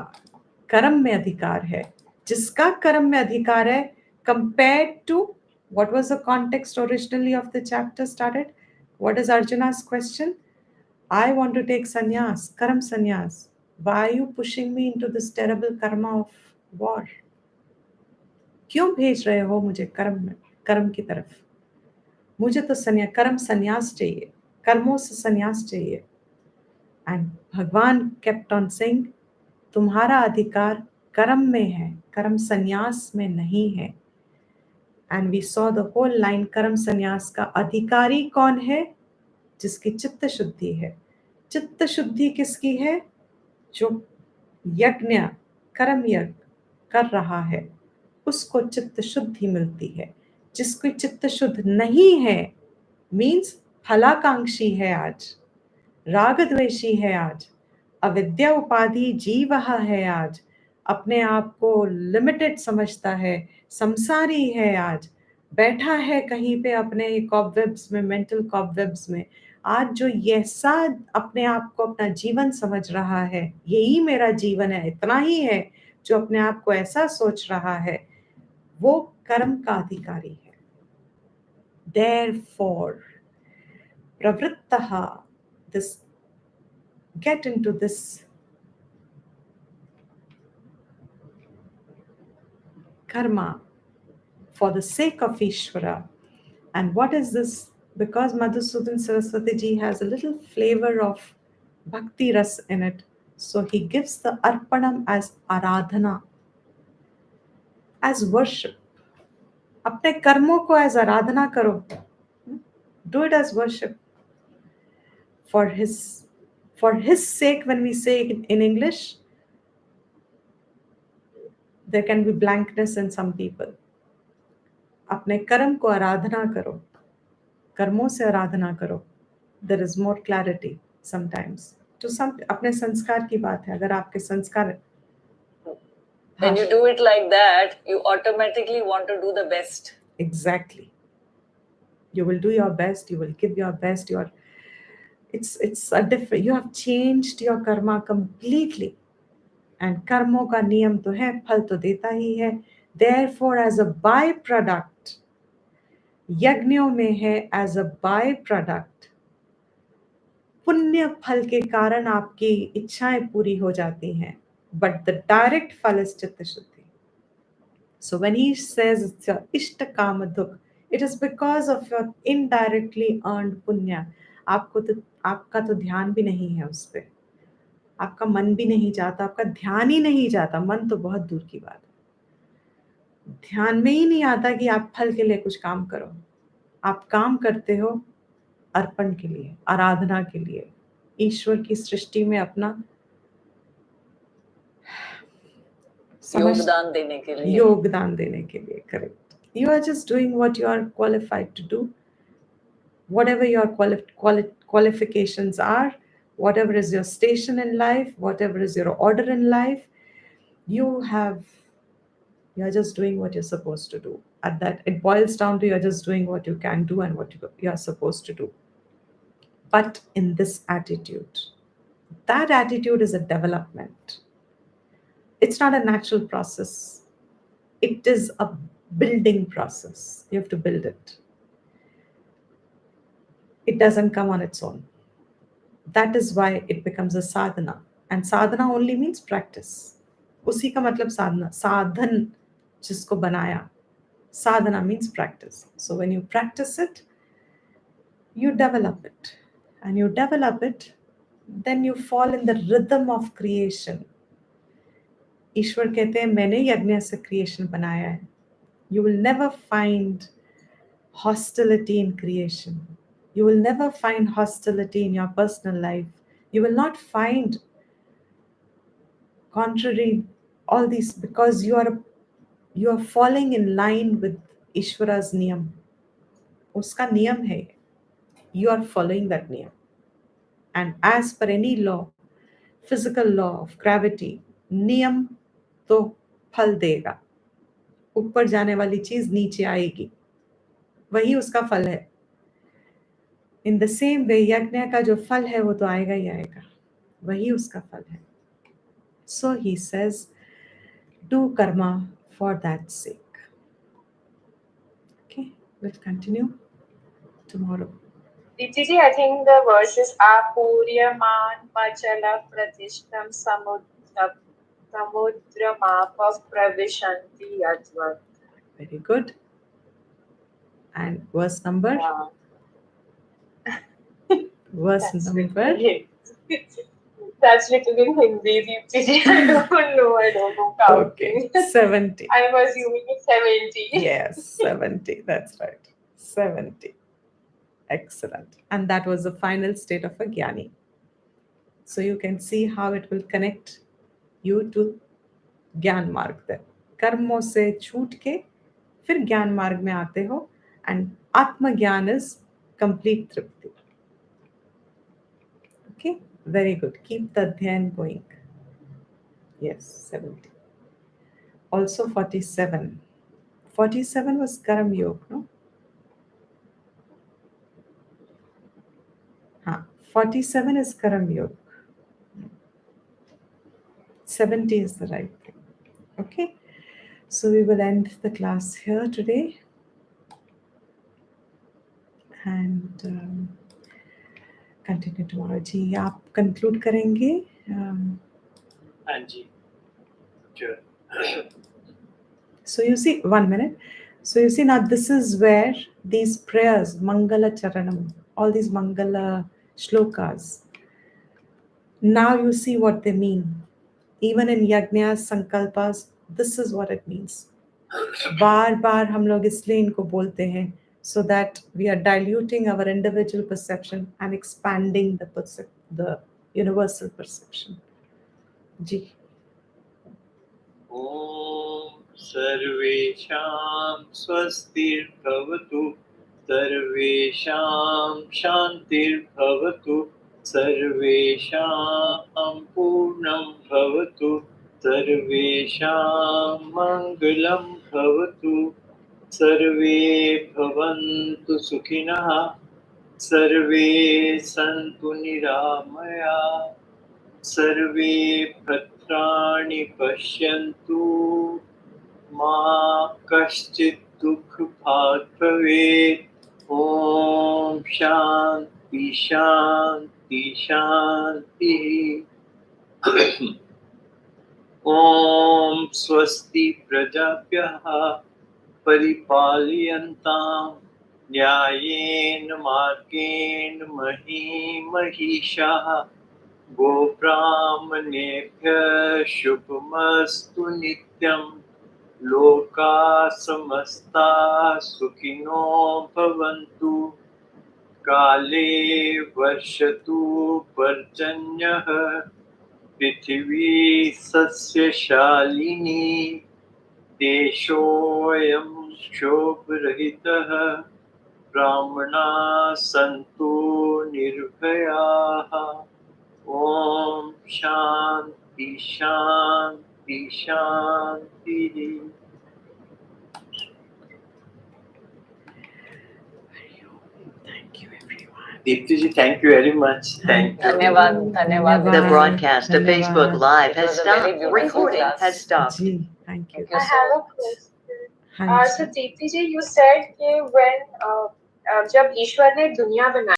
कर्म में अधिकार है. जिसका कर्म में अधिकार है, compared to what was the context originally of the chapter started? What is Arjuna's question? I want to take sannyas, karam sannyas. Why are you pushing me into this terrible karma of war? क्यों भेज रहे हो मुझे कर्म की तरफ? मुझे तो कर्म संन्यास चाहिए, कर्मों से संन्यास चाहिए. And भगवान kept on saying, तुम्हारा अधिकार कर्म में है, कर्म संन्यास में नहीं है. And we saw the whole line, कर्म संन्यास का अधिकारी कौन है? जिसकी चित्त शुद्धि है. चित्त शुद्धि किसकी है? जो यज्ञ कर्म यज्ञ कर रहा है, उसको चित्त शुद्धि मिलती है. जिसको चित्त शुद्ध नहीं है, मीन्स फलाकांक्षी है आज, राग द्वेषी है आज, अविद्या उपाधि जीवह है आज, अपने आप को लिमिटेड समझता है, संसारी है आज, बैठा है कहीं पे अपने कॉबवेब्स में, मेंटल कॉबवेब्स में. आज जो ऐसा अपने आप को अपना जीवन समझ रहा है, यही मेरा जीवन है, इतना ही है, जो अपने आप को ऐसा सोच रहा है, वो कर्म का अधिकारी है. Therefore, pravrittaha, this get into this karma for the sake of Ishvara. And what is this? Because Madhusudan Saraswati ji has a little flavor of bhakti ras in it, so he gives the arpanam as aradhana, as worship. अपने कर्मों को as आराधना करो. Do it as worship. For his sake, when we say it in English, there can be blankness in some people. अपने कर्म को आराधना करो, कर्मों से आराधना करो. There is more clarity sometimes to some अपने संस्कार की बात है. अगर आपके संस्कार When you do it like that, you automatically want to do the best. Exactly. You will do your best. You will give your best. It's a different. You have changed your karma completely. And कर्मों का नियम तो है, फल तो देता ही है. Therefore, as a byproduct, यज्ञों में है as a byproduct, पुण्य फल के कारण आपकी इच्छाएं पूरी हो जाती हैं. But the direct फल is चित्त शुद्धि. So when he says it's your ishta kama dukh, it is because of your indirectly earned punya. आपका तो ध्यान भी नहीं है उस पे. आपका मन भी नहीं जाता, आपका ध्यान ही नहीं जाता. मन तो बहुत दूर की बात है. ध्यान में ही नहीं आता कि आप फल के लिए कुछ काम करो. आप काम करते हो अर्पण के लिए, आराधना के लिए, ईश्वर की सृष्टि में अपना योगदान देने के लिए. योगदान देने के लिए. Correct. You are just doing what you are qualified to do. Whatever your qualifications are, whatever is your station in life, whatever is your order in life, you are just doing what you're supposed to do. At that, it boils down to you're just doing what you can do and what you are supposed to do. But in this attitude, that attitude is a development. It's not a natural process. It is a building process. You have to build it. It doesn't come on its own. That is why it becomes a sadhana. And sadhana only means practice. उसी का मतलब साधना. साधन जिसको बनाया. Sadhana means practice. So when you practice it, you develop it. And you develop it, then you fall in the rhythm of creation. ईश्वर कहते हैं मैंने यज्ञ से creation बनाया है. You will never find hostility in creation. You will never find hostility in your personal life. You will not find contrary all these because you are falling in line with Ishvara's niyam. Uska niyam hai. You are following that niyam. And as per any law, physical law of gravity, niyam to phal dega. ऊपर जाने वाली चीज नीचे आएगी. वही उसका फल है. In the same way, यज्ञ का जो फल है वो तो आएगा ही आएगा. वही उसका फल है. So he says, do karma for that sake. Okay, we'll continue tomorrow. Diti, I think the verse is Apuryaman Machala Pratishtam Samudramapa Pravishanti Yajva. Very good. And verse number? Verse number? That's written in Hindi, Diti. I don't know counting. Okay, 70. I'm assuming it's 70. Yes, 70. That's right. 70. Excellent. And that was the final state of a jnani. So you can see how it will connect you to ज्ञान मार्ग तक. कर्मों से छूट के फिर ज्ञान मार्ग में आते हो and आत्मज्ञान is complete Tripti. Okay, very good. Keep the dhyan going. Yes, 70. Also 47. 47 was Karam Yoga, no? 47 is Karam Yoga. 70 is the right thing. Okay, so we will end the class here today. And continue tomorrow. जी आप conclude करेंगे? हाँ जी. Sure. So you see, 1 minute. So you see now this is where these prayers, Mangala Charanam, all these Mangala shlokas, now you see what they mean. Even in yagnas, sankalpas, this is what it means. बार बार हम लोग इसलिए इनको बोलते हैं so that we are diluting our individual perception and expanding the universal perception. जी. ॐ सर्वेषां स्वस्तिर्भवतु सर्वेषां शान्तिर्भवतु सर्वेषां पूर्णं भवतु, सर्वेषां मङ्गलं भवतु, सर्वे भवन्तु सुखिनः, सर्वे सन्तु निरामया, सर्वे भद्राणि पश्यन्तु, मा कश्चित् दुःखभाग् भवेत्। ॐ शान्ति शान्ति शान्तिः। ॐ स्वस्ति प्रजाभ्यः परिपालयन्तां न्यायेन मार्गेण महीं महिषाः, गोब्राह्मणेभ्यः शुभमस्तु नित्यम्, लोकाः समस्ताः सुखिनो भवन्तु, काले वर्षतु पर्जन्यः, पृथिवी सस्यशालिनी, देशोऽयं क्षोभरहितः, ब्राह्मणाः सन्तु निर्भयाः। ॐ शान्ति शान्ति शान्तिः। Thank you, everyone. Deepti ji, thank you very much. Thank you. धन्यवाद धन्यवाद The broadcast of Dhanyavad. Facebook Live It has was a very stopped. beautiful Recording class. has stopped. Ji, thank you. Thank you I so have a much. question. हाँ So ji. Deepti ji, you said कि when जब ईश्वर ने दुनिया बनाई